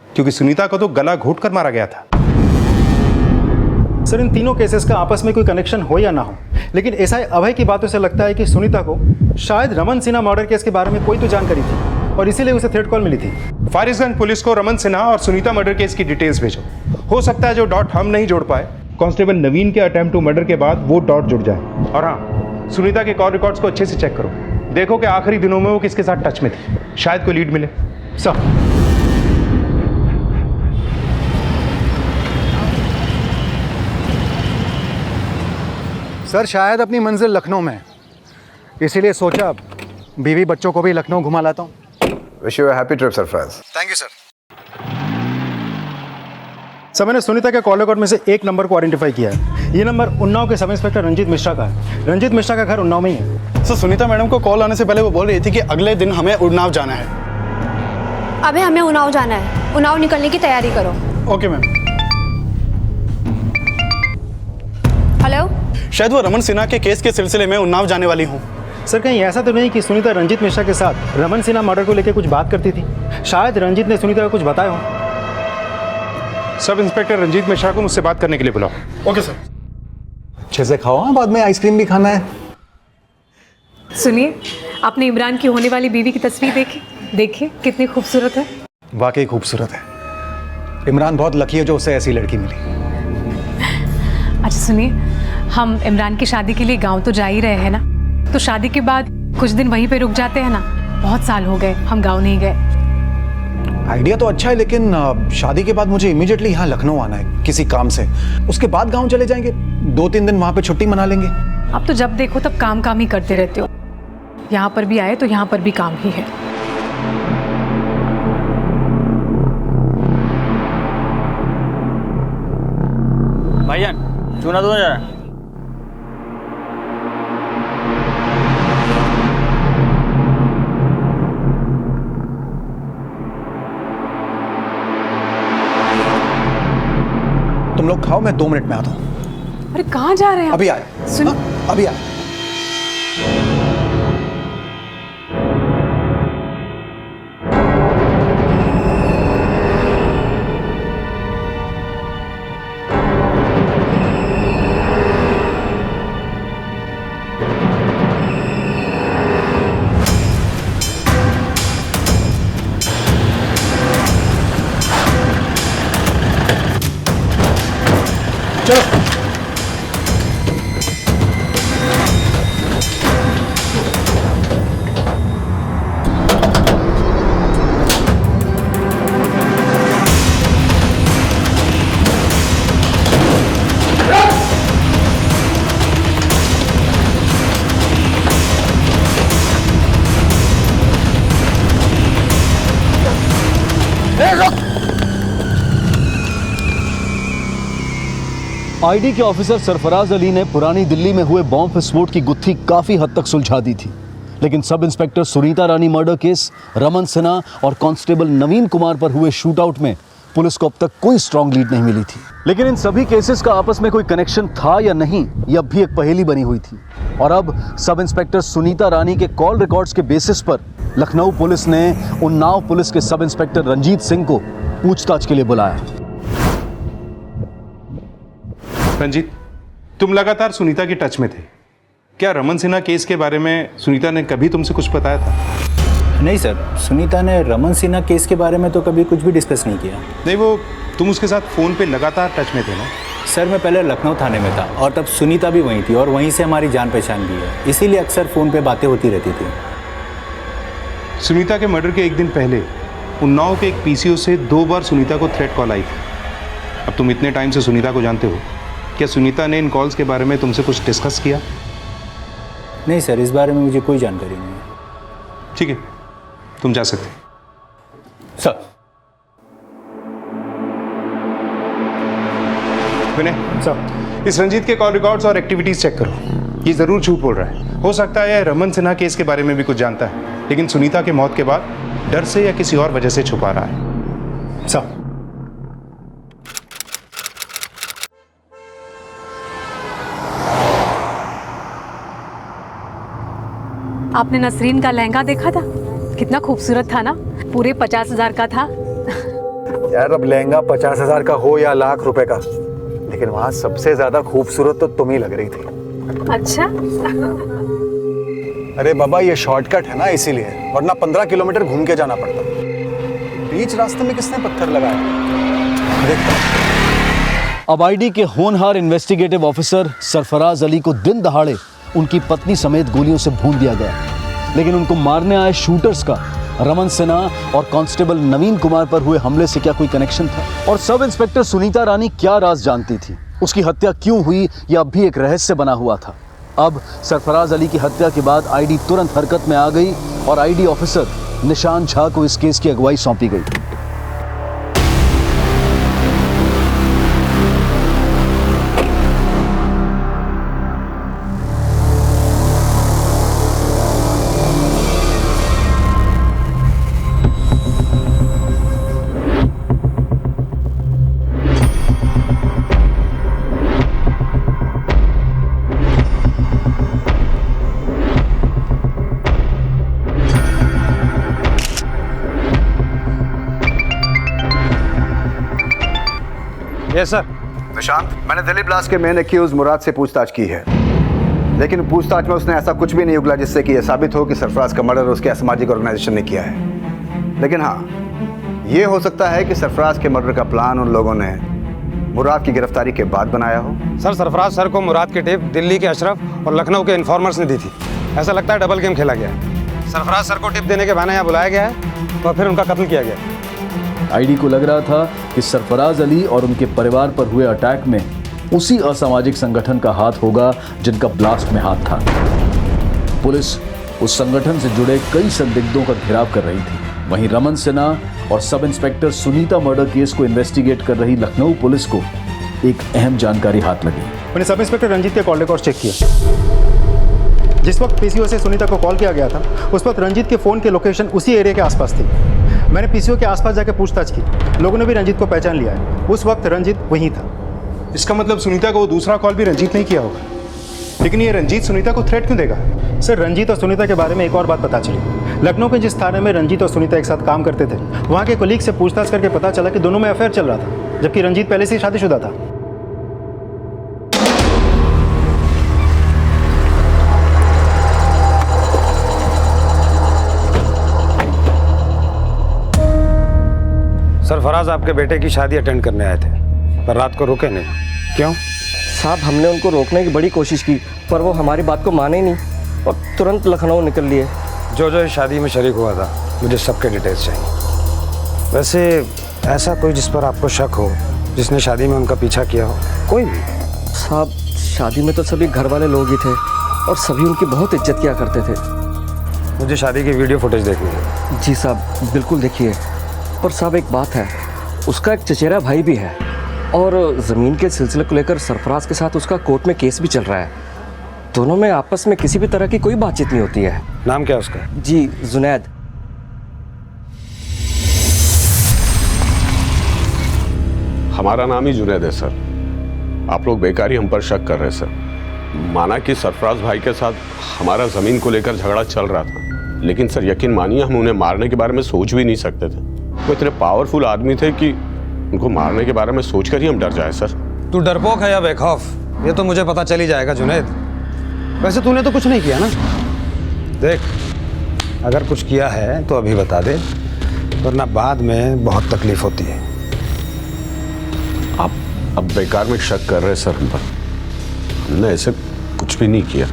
क्योंकि सुनीता को तो गला घोट कर मारा गया था। सर इन तीनों केसेस का आपस में कोई कनेक्शन हो या ना हो, लेकिन एसआई अभय की बातों से लगता है कि सुनीता को शायद रमन सिन्हा मर्डर केस के बारे में कोई तो जानकारी थी और इसीलिए उसे थ्रेट कॉल मिली थी। फारिसगंज पुलिस को रमन सिन्हा और सुनीता मर्डर केस की डिटेल्स भेजो। हो सकता है जो डॉट हम नहीं जोड़ पाए, कांस्टेबल नवीन के अटेम्प्ट टू मर्डर के बाद वो डॉट जुड़ जाए। और हाँ, सुनीता के कॉल रिकॉर्ड्स को अच्छे से चेक करो, देखो कि आखिरी दिनों में वो किसके साथ टच में थी, शायद कोई लीड मिले। सर सर शायद अपनी मंजिल लखनऊ में है, इसीलिए सोचा बीवी बच्चों को भी लखनऊ घुमा लाता हूँ। Wish you a happy trip Sarfaraz. Thank you sir. Sir मैंने सुनीता के कॉल रिकॉर्ड में से एक नंबर को आइडेंटिफाई किया है। ये नंबर उन्नाव के सब इंस्पेक्टर रंजीत मिश्रा का है। रंजीत मिश्रा का घर उन्नाव में ही है। सर सुनीता मैडम को कॉल आने से पहले वो बोल रही थी कि अगले दिन हमें उन्नाव जाना है। अबे हमें उन्नाव जाना है, उन्नाव निकलने की तैयारी करो। Okay ma'am. हेलो, शायद वो रमन सिन्हा के केस के सिलसिले में उन्नाव जाने वाली हूँ। सर कहीं ऐसा तो नहीं कि सुनीता रंजीत मिश्रा के साथ रमन सिन्हा मर्डर को लेकर कुछ बात करती थी? शायद रंजीत ने सुनीता को कुछ बताया हो। सब इंस्पेक्टर रंजीत मिश्रा को मुझसे बात करने के लिए बुलाओ। Okay sir. अच्छे से खाओ, बाद में आइसक्रीम भी खाना है। सुनिए, आपने इमरान की होने वाली बीवी की तस्वीर देखी? देखिए कितनी खूबसूरत है। वाकई खूबसूरत है। इमरान बहुत लकी है जो उसे ऐसी लड़की मिली। अच्छा सुनिए, हम इमरान की शादी के लिए गांव तो जा ही रहे हैं ना, तो शादी के बाद कुछ दिन वहीं पे रुक जाते हैं ना। बहुत साल हो गए हम गांव नहीं गए। आइडिया तो अच्छा है, लेकिन शादी के बाद मुझे इमीडिएटली यहाँ लखनऊ आना है किसी काम से। उसके बाद गांव चले जाएंगे, 2-3 दिन वहाँ पे छुट्टी मना लेंगे। आप तो जब देखो तब काम काम ही करते रहते हो। यहाँ पर भी आए तो यहाँ पर भी काम ही है। भाईजान चूना दो जरा। तुम लोग खाओ, मैं 2 मिनट में आता हूँ। अरे कहाँ जा रहे हैं? अभी आए। सुन, अभी आए। आईडी के ऑफिसर सरफराज अली ने पुरानी दिल्ली में हुए बॉम्ब विस्फोट की गुत्थी काफी हद तक सुलझा दी थी, लेकिन सब इंस्पेक्टर सुनीता रानी मर्डर केस, रमन सिन्हा और कांस्टेबल नवीन कुमार पर हुए शूटआउट में पुलिस को अब तक कोई स्ट्रांग लीड नहीं मिली थी। लेकिन इन सभी केसेस का आपस में कोई कनेक्शन था या नहीं, ये अब भी एक पहेली बनी हुई थी। और अब सब इंस्पेक्टर सुनीता रानी के कॉल रिकॉर्ड्स के बेसिस पर लखनऊ पुलिस ने उन्नाव पुलिस के सब इंस्पेक्टर रंजीत सिंह को पूछताछ के लिए बुलाया। रंजीत, तुम लगातार सुनीता के टच में थे। क्या रमन सिन्हा केस के बारे में सुनीता ने कभी तुमसे कुछ बताया था? नहीं सर, सुनीता ने रमन सिन्हा केस के बारे में तो कभी कुछ भी डिस्कस नहीं किया। नहीं, वो तुम उसके साथ फ़ोन पे लगातार टच में थे ना? सर, मैं पहले लखनऊ थाने में था और तब सुनीता भी वहीं थी और वहीं से हमारी जान पहचान भी है, इसीलिए अक्सर फ़ोन पे बातें होती रहती थी। सुनीता के मर्डर के एक दिन पहले उन्नाव के एक पीसीओ से 2 बार सुनीता को थ्रेट कॉल आई थी। अब तुम इतने टाइम से सुनीता को जानते हो, क्या सुनीता ने इन कॉल्स के बारे में तुमसे कुछ डिस्कस किया? नहीं सर, इस बारे में मुझे कोई जानकारी नहीं है। ठीक है, तुम जा सकते। सर। विनय सर, इस रंजीत के कॉल रिकॉर्ड्स और एक्टिविटीज चेक करो। ये जरूर झूठ बोल रहा है। हो सकता है रमन सिन्हा केस के बारे में भी कुछ जानता है, लेकिन सुनीता की मौत के बाद डर से या किसी और वजह से छुपा रहा है। सर, आपने नसरीन का लहंगा देखा था? कितना खूबसूरत था ना, पूरे 50,000 का था। यार, अब लहंगा 50,000 का हो या लाख रुपए का, लेकिन वहां सबसे ज्यादा खूबसूरत तो तुम ही लग रही थी। अच्छा। अरे बाबा, ये शॉर्टकट है ना, इसीलिए, वरना 15 किलोमीटर घूम के जाना पड़ता। बीच रास्ते में किसने पत्थर लगाया? देखता। अब आईडी के होनहार इन्वेस्टिगेटिव ऑफिसर सरफराज अली को दिन दहाड़े उनकी पत्नी समेत गोलियों से भून दिया गया, लेकिन उनको मारने आए शूटर्स का रमन सिन्हा और कांस्टेबल नवीन कुमार पर हुए हमले से क्या कोई कनेक्शन था? और सब इंस्पेक्टर सुनीता रानी क्या राज जानती थी? उसकी हत्या क्यों हुई, यह अब भी एक रहस्य बना हुआ था। अब सरफराज अली की हत्या के बाद आईडी तुरंत हरकत में आ गई और आईडी ऑफिसर निशान झा को इस केस की अगुवाई सौंपी गई। Yes sir. निशांत, मैंने दिल्ली ब्लास्ट के मेन एक्यूज मुराद से पूछताछ की है, लेकिन पूछताछ में उसने ऐसा कुछ भी नहीं उगला जिससे कि यह साबित हो कि सरफराज का मर्डर उसके असामाजिक ऑर्गेनाइजेशन ने किया है। लेकिन हाँ, ये हो सकता है कि सरफराज के मर्डर का प्लान उन लोगों ने मुराद की गिरफ्तारी के बाद बनाया हो। सर, सरफराज सर को मुराद की टिप दिल्ली के अशरफ और लखनऊ के इन्फॉर्मर्स ने दी थी। ऐसा लगता है डबल गेम खेला गया है। सरफराज सर को टिप देने के बहाने यहाँ बुलाया गया है और फिर उनका कत्ल किया गया। आईडी को लग रहा था कि सरफराज अली और उनके परिवार पर हुए अटैक में उसी असामाजिक संगठन का हाथ होगा जिनका ब्लास्ट में हाथ था। पुलिस उस संगठन से जुड़े कई संदिग्धों का घेराव कर रही थी। वहीं रमन सिन्हा और sub inspector Sunita murder case को इन्वेस्टिगेट कर रही लखनऊ पुलिस को एक अहम जानकारी हाथ लगी। मैंने सब इंस्पेक्टर रंजीत के कॉल रिकॉर्ड चेक किया। जिस वक्त पीसीओ से सुनीता को कॉल किया गया था, उस वक्त रंजीत के फ़ोन की लोकेशन उसी एरिया के आसपास थी। मैंने पीसीओ के आसपास जाकर पूछताछ की, लोगों ने भी रंजीत को पहचान लिया है। उस वक्त रंजीत वहीं था। इसका मतलब सुनीता को वो दूसरा कॉल भी रंजीत ने किया होगा। लेकिन ये रंजीत सुनीता को थ्रेट क्यों देगा? सर, रंजीत और सुनीता के बारे में एक और बात पता चली। लखनऊ के जिस थाने में रंजीत और सुनीता एक साथ काम करते थे, वहाँ के कोलीग से पूछताछ करके पता चला कि दोनों में अफेयर चल रहा था, जबकि रंजीत पहले से ही शादीशुदा था। सरफराज आपके बेटे की शादी अटेंड करने आए थे, पर रात को रुके नहीं। क्यों? साहब, हमने उनको रोकने की बड़ी कोशिश की, पर वो हमारी बात को माने ही नहीं और तुरंत लखनऊ निकल लिए। जो इस शादी में शरीक हुआ था, मुझे सबके डिटेल्स चाहिए। वैसे ऐसा कोई जिस पर आपको शक हो, जिसने शादी में उनका पीछा किया हो? कोई भी? साहब, शादी में तो सभी घर वाले लोग ही थे और सभी उनकी बहुत इज्जत किया करते थे। मुझे शादी की वीडियो फुटेज देखनी है। जी साहब, बिल्कुल देखिए। पर साहब, एक बात है, उसका एक चचेरा भाई भी है और ज़मीन के सिलसिले को लेकर सरफराज के साथ उसका कोर्ट में केस भी चल रहा है। दोनों में आपस में किसी भी तरह की कोई बातचीत नहीं होती है। नाम क्या है उसका? जी, जुनैद। हमारा नाम ही जुनैद है सर। आप लोग बेकार ही हम पर शक कर रहे हैं सर। माना कि सरफराज भाई के साथ हमारा ज़मीन को लेकर झगड़ा चल रहा था, लेकिन सर यकीन मानिए हम उन्हें मारने के बारे में सोच भी नहीं सकते थे। वो इतने पावरफुल आदमी थे कि उनको मारने के बारे में सोचकर ही हम डर जाए सर। तू डरपोक है या बेखौफ, ये तो मुझे पता चल ही जाएगा जुनैद। वैसे तूने तो कुछ नहीं किया ना? देख, अगर कुछ किया है तो अभी बता दे, वरना बाद में बहुत तकलीफ होती है। आप अब बेकार में शक कर रहे हैं सर हम पर। हमने ऐसे कुछ भी नहीं किया।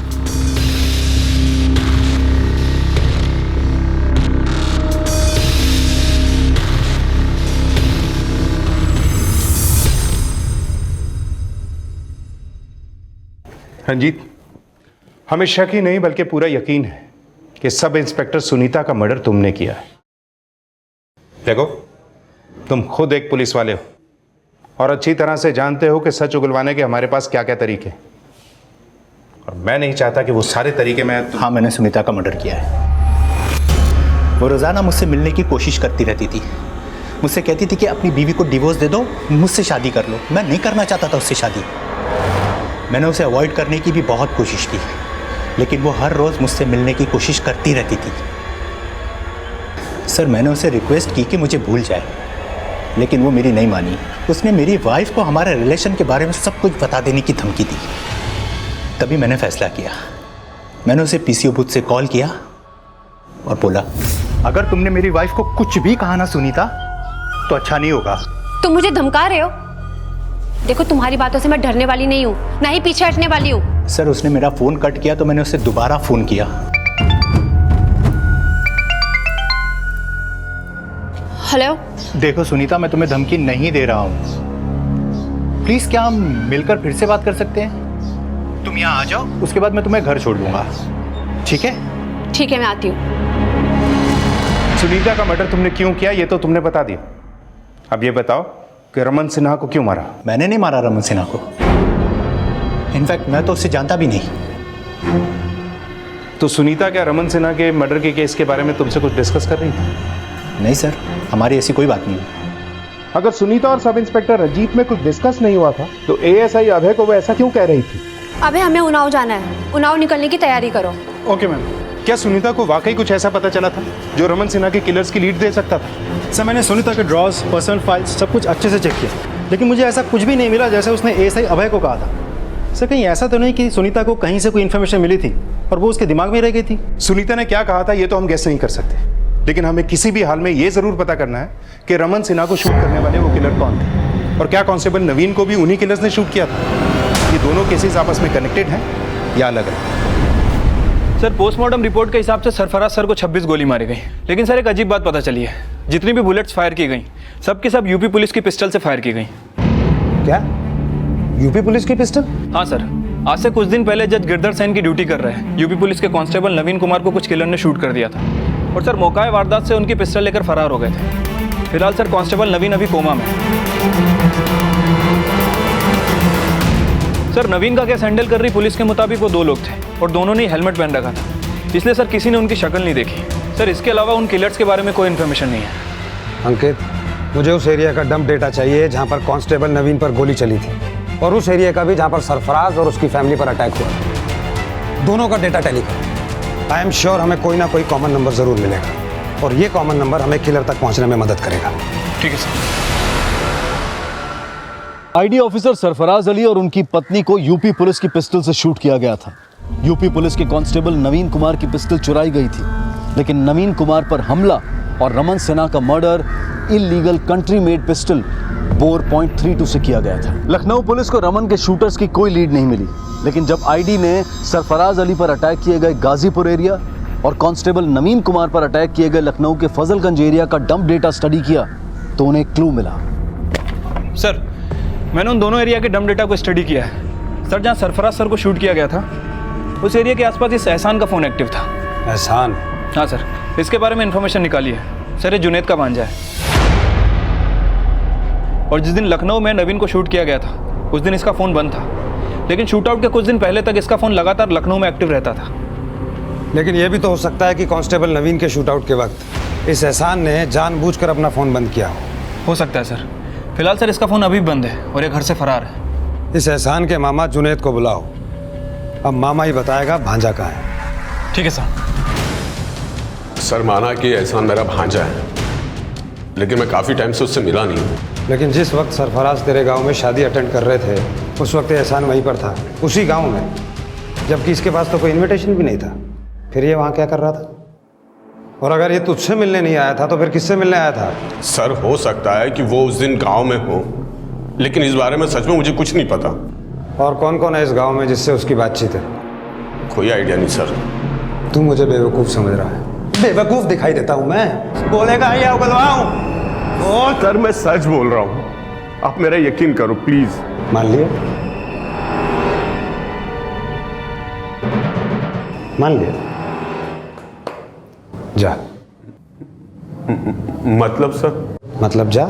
रंजीत, हमें शक ही नहीं बल्कि पूरा यकीन है कि सब इंस्पेक्टर सुनीता का मर्डर तुमने किया है। देखो, तुम खुद एक पुलिस वाले हो और अच्छी तरह से जानते हो कि सच उगलवाने के हमारे पास क्या क्या तरीके हैं, और मैं नहीं चाहता कि वो सारे तरीके मैं हाँ, मैंने सुनीता का मर्डर किया है। वो रोज़ाना मुझसे मिलने की कोशिश करती रहती थी, मुझसे कहती थी कि अपनी बीवी को डिवोर्स दे दो, मुझसे शादी कर लो। मैं नहीं करना चाहता था उससे शादी। मैंने उसे अवॉइड करने की भी बहुत कोशिश की, लेकिन वो हर रोज़ मुझसे मिलने की कोशिश करती रहती थी। सर, मैंने उसे रिक्वेस्ट की कि मुझे भूल जाए, लेकिन वो मेरी नहीं मानी। उसने मेरी वाइफ को हमारे रिलेशन के बारे में सब कुछ बता देने की धमकी दी। तभी मैंने फैसला किया, मैंने उसे पीसीओ बूथ से कॉल किया और बोला, अगर तुमने मेरी वाइफ को कुछ भी कहा ना सुनीता, तो अच्छा नहीं होगा। तुम मुझे धमका रहे हो? देखो, तुम्हारी बातों से मैं डरने वाली नहीं हूँ, ना ही पीछे हटने वाली हूँ। सर, उसने मेरा फ़ोन कट किया तो मैंने उसे दोबारा फ़ोन किया। हेलो। देखो सुनीता, मैं तुम्हें धमकी नहीं दे रहा हूँ। प्लीज़, क्या हम मिलकर फिर से बात कर सकते हैं? तुम यहाँ आ जाओ, उसके बाद मैं तुम्हें घर छोड़ दूंगा। ठीक है? ठीक है, मैं आती हूँ। सुनीता का मर्डर तुमने क्यों किया ये तो तुमने बता दिया। अब ये बताओ कि रमन सिन्हा को क्यों मारा? मैंने नहीं मारा रमन सिन्हा को। इनफैक्ट मैं तो उससे जानता भी नहीं। तो सुनीता क्या रमन सिन्हा के मर्डर के केस के बारे में तुमसे कुछ डिस्कस कर रही थी? नहीं सर, हमारी ऐसी कोई बात नहीं। अगर सुनीता और सब इंस्पेक्टर रंजीत में कुछ डिस्कस नहीं हुआ था तो एएसआई अभय को वो ऐसा क्यों कह रही थी? अबे, हमें उन्नाव जाना है, उन्नाव निकलने की तैयारी करो। Okay ma'am. क्या सुनीता को वाकई कुछ ऐसा पता चला था जो रमन सिन्हा के किलर्स की लीड दे सकता था? सर, मैंने सुनीता के ड्रॉर्स, पर्सनल फाइल्स सब कुछ अच्छे से चेक किया, लेकिन मुझे ऐसा कुछ भी नहीं मिला जैसे उसने एएसआई अभय को कहा था। सर, कहीं ऐसा तो नहीं कि सुनीता को कहीं से कोई इन्फॉर्मेशन मिली थी और वो उसके दिमाग में रह गई थी? सुनीता ने क्या कहा था ये तो हम गेस नहीं कर सकते, लेकिन हमें किसी भी हाल में ये जरूर पता करना है कि रमन सिन्हा को शूट करने वाले वो किलर कौन थे, और क्या कांस्टेबल नवीन को भी उन्हीं किलर्स ने शूट किया था? ये दोनों केसेस आपस में कनेक्टेड हैं या अलग अलग? सर, पोस्टमार्टम रिपोर्ट के हिसाब से सरफराज सर को 26 गोली मारी गई, लेकिन सर एक अजीब बात पता चली है। जितनी भी बुलेट्स फायर की गई सब की सब यूपी पुलिस की पिस्टल से फायर की गई। क्या? यूपी पुलिस की पिस्टल? हाँ सर, आज से कुछ दिन पहले जज गिरधर सेन की ड्यूटी कर रहे हैं यूपी पुलिस के कांस्टेबल नवीन कुमार को कुछ किलर ने शूट कर दिया था, और सर मौका वारदात से उनकी पिस्टल लेकर फरार हो गए थे। फिलहाल सर कांस्टेबल नवीन अभी कोमा में। सर, नवीन का केस हैंडल कर रही पुलिस के मुताबिक वो 2 लोग थे और दोनों ने हेलमेट पहन रखा था, इसलिए सर किसी ने उनकी शक्ल नहीं देखी। सर, इसके अलावा उन किलर्स के बारे में कोई इन्फॉर्मेशन नहीं है। अंकित, मुझे उस एरिया का डंप डेटा चाहिए जहाँ पर कांस्टेबल नवीन पर गोली चली थी, और उस एरिया का भी जहाँ पर सरफराज और उसकी फैमिली पर अटैक हुआ। दोनों का डेटा टैली कर। आई एम श्योर हमें कोई ना कोई कॉमन नंबर जरूर मिलेगा, और ये कॉमन नंबर हमें किलर तक पहुँचने में मदद करेगा। ठीक है sir. ID officer Sarfaraz Ali और उनकी पत्नी को यूपी पुलिस की पिस्टल से शूट किया गया था। यूपी पुलिस के कांस्टेबल नवीन कुमार की पिस्टल चुराई गई थी, लेकिन नवीन कुमार पर हमला और रमन सिन्हा का murder illegal country made pistol bore .32 से किया गया था। लखनऊ पुलिस को रमन के शूटर्स की कोई लीड नहीं मिली, लेकिन जब आईडी ने सरफराज अली पर अटैक किए गए गाजीपुर एरिया और कांस्टेबल नवीन कुमार पर अटैक किए गए लखनऊ के फजलगंज एरिया का डंप डेटा स्टडी किया तो उन्हें एक क्लू मिला। सर, मैंने उन दोनों एरिया के डंप डेटा को स्टडी किया है। सर, जहाँ सरफराज सर को शूट किया गया था उस एरिया के आसपास इस एहसान का फ़ोन एक्टिव था। एहसान? हाँ सर, इसके बारे में इन्फॉर्मेशन निकाली है। सर, ये जुनैद का भांजा है, और जिस दिन लखनऊ में नवीन को शूट किया गया था उस दिन इसका फ़ोन बंद था, लेकिन शूट आउट के कुछ दिन पहले तक इसका फ़ोन लगातार लखनऊ में एक्टिव रहता था। लेकिन यह भी तो हो सकता है कि कांस्टेबल नवीन के शूट आउट के वक्त इस एहसान ने जानबूझकर अपना फ़ोन बंद किया हो सकता है सर। फिलहाल सर इसका फ़ोन अभी बंद है और ये घर से फरार है। इस एहसान के मामा जुनैद को बुलाओ, अब मामा ही बताएगा भांजा कहाँ है। ठीक है सर। सर माना कि एहसान मेरा भांजा है, लेकिन मैं काफ़ी टाइम से उससे मिला नहीं हूँ। लेकिन जिस वक्त सरफराज तेरे गांव में शादी अटेंड कर रहे थे उस वक्त एहसान वहीं पर था, उसी गांव में, जबकि इसके पास तो कोई इनविटेशन भी नहीं था। फिर ये वहाँ क्या कर रहा था? और अगर ये तुझसे मिलने नहीं आया था तो फिर किससे मिलने आया था? सर हो सकता है कि वो उस दिन गांव में हो, लेकिन इस बारे में सच में मुझे कुछ नहीं पता। और कौन कौन है इस गांव में जिससे उसकी बातचीत है? कोई आइडिया नहीं सर। तू मुझे बेवकूफ़ समझ रहा है? बेवकूफ़ दिखाई देता हूँ मैं? बोलेगा या उगलवाऊँ? बोल। सर मैं सच बोल रहा हूँ, आप मेरा यकीन करो प्लीज। मान लिया? मान लिया? जा। मतलब सर? मतलब जा।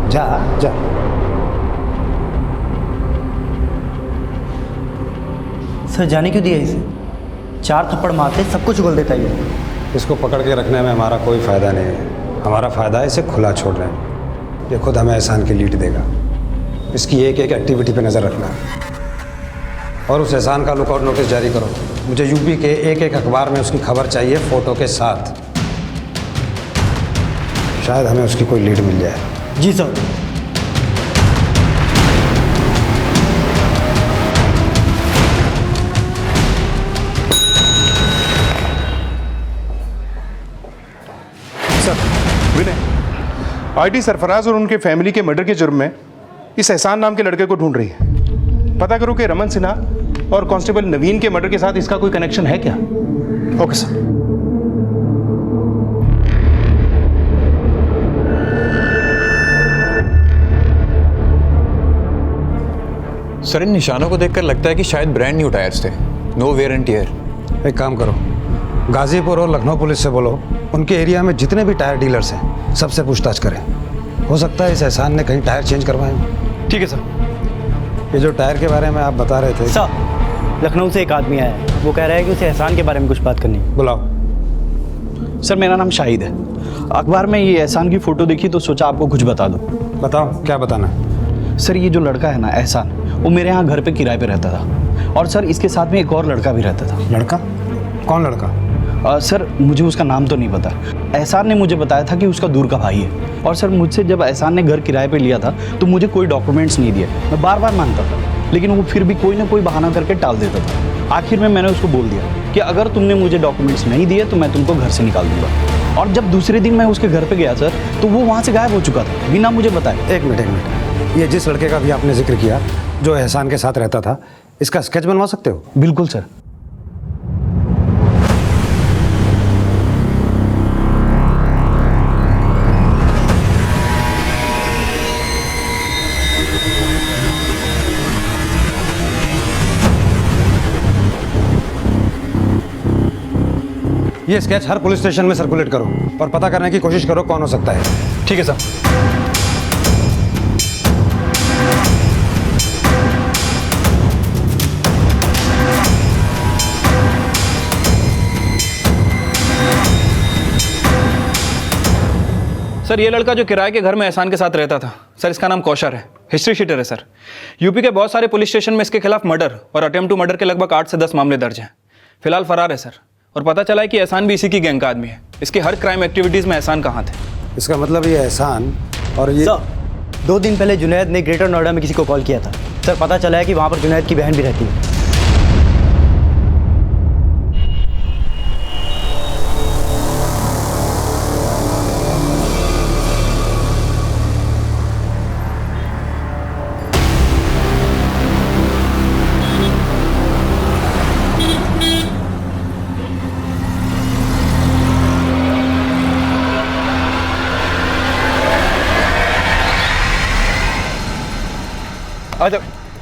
जा जा। सर जाने क्यों दिया इसे? 4 थप्पड़ मारते सब कुछ उगल देता है। इसको पकड़ के रखने में हमारा कोई फ़ायदा नहीं है। हमारा फ़ायदा है इसे खुला छोड़ने में। ये खुद हमें एहसान की लीड देगा। इसकी एक एक एक्टिविटी पे नज़र रखना और उस एहसान का लुकआउट नोटिस जारी करो। मुझे यूपी के एक एक अखबार में उसकी खबर चाहिए, फ़ोटो के साथ। शायद हमें उसकी कोई लीड मिल जाए। जी सर। विनय, आईटी सरफराज और उनके फैमिली के मर्डर के जुर्म में इस एहसान नाम के लड़के को ढूंढ रही है। पता करो कि रमन सिन्हा और कांस्टेबल नवीन के मर्डर के साथ इसका कोई कनेक्शन है क्या? Okay sir. सर इन निशानों को देखकर लगता है कि शायद ब्रांड न्यू टायर्स थे, नो वेयर एंड टियर। एक काम करो, गाजीपुर और लखनऊ पुलिस से बोलो उनके एरिया में जितने भी टायर डीलर्स हैं सबसे पूछताछ करें। हो सकता है इस एहसान ने कहीं टायर चेंज करवाए। ठीक है सर। ये जो टायर के बारे में आप बता रहे थे सर, लखनऊ से एक आदमी आया है, वो कह रहा है कि उसे एहसान के बारे में कुछ बात करनी है। बुलाओ। सर मेरा नाम शाहिद है। अखबार में ये एहसान की फ़ोटो देखी तो सोचा आपको कुछ बता दूँ। बताओ, क्या बताना है? सर ये जो लड़का है ना एहसान, वो मेरे यहाँ घर पे किराए पे रहता था और सर इसके साथ में एक और लड़का भी रहता था। लड़का? कौन लड़का? सर मुझे उसका नाम तो नहीं पता। एहसान ने मुझे बताया था कि उसका दूर का भाई है। और सर मुझसे जब एहसान ने घर किराए पे लिया था तो मुझे कोई डॉक्यूमेंट्स नहीं दिए। मैं बार बार मांगता था लेकिन वो फिर भी कोई ना कोई बहाना करके टाल देता था। आखिर में मैंने उसको बोल दिया कि अगर तुमने मुझे डॉक्यूमेंट्स नहीं दिए तो मैं तुमको घर से निकाल दूंगा। और जब दूसरे दिन मैं उसके घर पे गया सर तो वो वहाँ से गायब हो चुका था बिना मुझे बताए। एक मिनट, ये जिस लड़के का भी आपने जिक्र किया जो एहसान के साथ रहता था, इसका स्केच बनवा सकते हो? बिल्कुल सर। ये स्केच हर पुलिस स्टेशन में सर्कुलेट करो और पता करने की कोशिश करो कौन हो सकता है। ठीक है सर। सर ये लड़का जो किराए के घर में एहसान के साथ रहता था, सर इसका नाम कौशर है, हिस्ट्री शीटर है सर। यूपी के बहुत सारे पुलिस स्टेशन में इसके खिलाफ मर्डर और अटेम्प्ट टू मर्डर के लगभग 8 से 10 मामले दर्ज हैं। फिलहाल फरार है सर। और पता चला है कि एहसान भी इसी की गैंग का आदमी है। इसकी हर क्राइम एक्टिविटीज़ में एहसान का हाथ है। इसका मतलब ये एहसान और ये सर 2 दिन पहले जुनैद ने ग्रेटर नोएडा में किसी को कॉल किया था सर। पता चला है कि वहाँ पर जुनैद की बहन भी रहती है।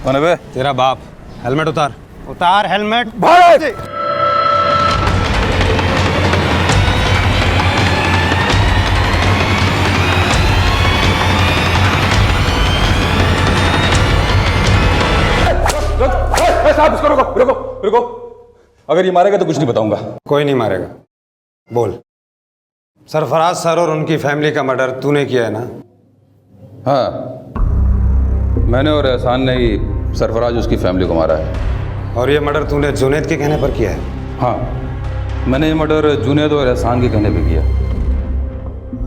कौन है बे? तेरा बाप। हेलमेट उतार। उतार हेलमेट। साहब इसको रुको रुको रुको। अगर ये मारेगा तो कुछ नहीं बताऊंगा। कोई नहीं मारेगा। बोल। सरफराज सर और उनकी फैमिली का मर्डर तूने किया है ना? हाँ, मैंने और एहसान ने ही सरफराज उसकी फैमिली को मारा है। और ये मर्डर तूने जुनैद के कहने पर किया है? हाँ, मैंने ये मर्डर जुनैद और एहसान के कहने पे किया।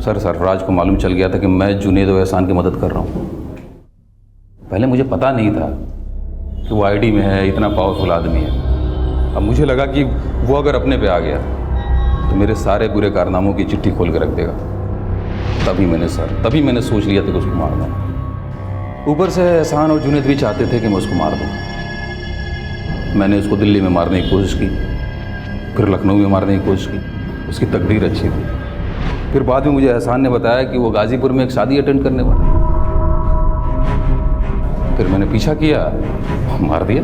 सर सरफराज को मालूम चल गया था कि मैं जुनैद और एहसान की मदद कर रहा हूँ। पहले मुझे पता नहीं था कि वो आईडी में है, इतना पावरफुल आदमी है। अब मुझे लगा कि वो अगर अपने पे आ गया तो मेरे सारे बुरे कारनामों की चिट्ठी खोल के रख देगा। तभी मैंने सोच लिया था कि उसको मारना है। ऊपर से एहसान और जुनैद भी चाहते थे कि मैं उसको मार दूँ। मैंने उसको दिल्ली में मारने की कोशिश की, फिर लखनऊ में मारने की कोशिश की। उसकी तकदीर अच्छी थी। फिर बाद में मुझे एहसान ने बताया कि वो गाजीपुर में एक शादी अटेंड करने वाला है। फिर मैंने पीछा किया, मार दिया।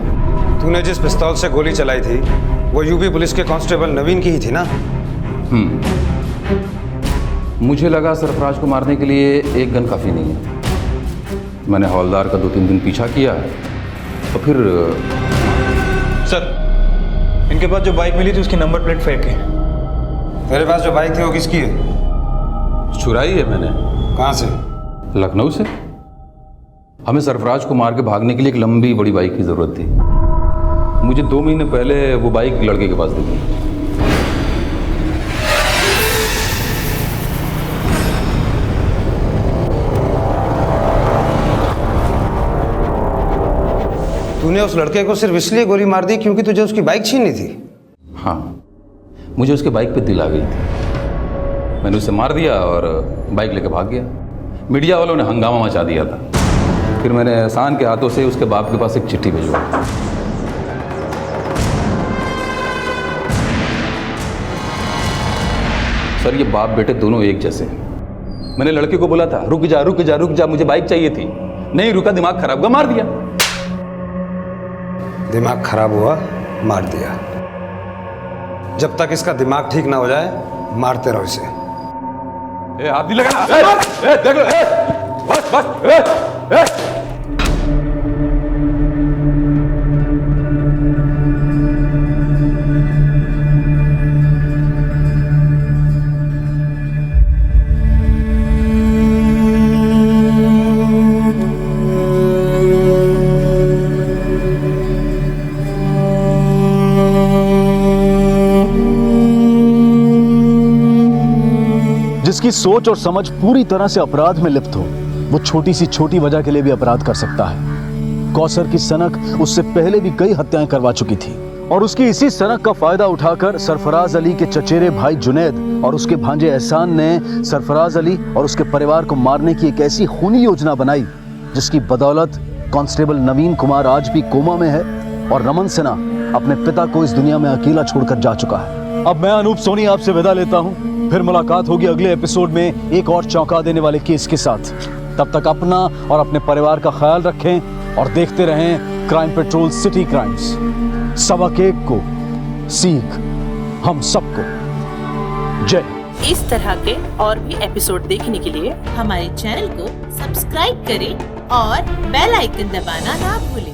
तूने जिस पिस्तौल से गोली चलाई थी वो यूपी पुलिस के कांस्टेबल नवीन की ही थी ना? मुझे लगा सरफराज को मारने के लिए एक गन काफ़ी नहीं है। मैंने हवलदार का 2-3 दिन पीछा किया तो फिर सर, इनके पास जो बाइक मिली थी उसकी नंबर प्लेट फेक है। तेरे पास जो बाइक थी वो किसकी है? चुराई है मैंने। कहाँ से? लखनऊ से। हमें सरफराज को मार के भागने के लिए एक लंबी बड़ी बाइक की ज़रूरत थी। मुझे 2 महीने पहले वो बाइक लड़के के पास दिखी। तूने उस लड़के को सिर्फ इसलिए गोली मार दी क्योंकि तुझे उसकी बाइक छीननी थी? हाँ, मुझे उसके बाइक पे दिल आ गई थी। मैंने उसे मार दिया और बाइक लेके भाग गया। मीडिया वालों ने हंगामा मचा दिया था। फिर मैंने एहसान के हाथों से उसके बाप के पास एक चिट्ठी भिजवाई। सर, ये बाप बेटे दोनों एक जैसे हैं। मैंने लड़के को बोला था रुक जा रुक जा रुक जा, मुझे बाइक चाहिए थी। नहीं रुका, दिमाग खराब हुआ, मार दिया। दिमाग खराब हुआ, मार दिया। जब तक इसका दिमाग ठीक ना हो जाए मारते रहो इसे। हाथ नहीं लगाना। देख लो, बस बस। जिसकी सोच और समझ पूरी तरह से अपराध में लिप्त हो, वो छोटी सी छोटी वजह के लिए भी अपराध कर सकता है। कौसर की सनक उससे पहले भी कई हत्याएं करवा चुकी थी और उसकी इसी सनक का फायदा उठाकर सरफराज अली के चचेरे भाई जुनैद और उसके भांजे एहसान ने सरफराज अली और उसके परिवार को मारने की एक ऐसी खूनी योजना बनाई जिसकी बदौलत कांस्टेबल नवीन कुमार आज भी कोमा में है और रमन सिन्हा अपने पिता को इस दुनिया में अकेला छोड़कर जा चुका है। अब मैं अनूप सोनी आपसे विदा लेता हूं। फिर मुलाकात होगी अगले एपिसोड में एक और चौंका देने वाले केस के साथ। तब तक अपना और अपने परिवार का ख्याल रखें और देखते रहें क्राइम पेट्रोल सिटी क्राइम्स। सबक एक को सीख हम सबको। जय। इस तरह के और भी एपिसोड देखने के लिए हमारे चैनल को सब्सक्राइब करें और बेल आइकन दबाना ना भूलें।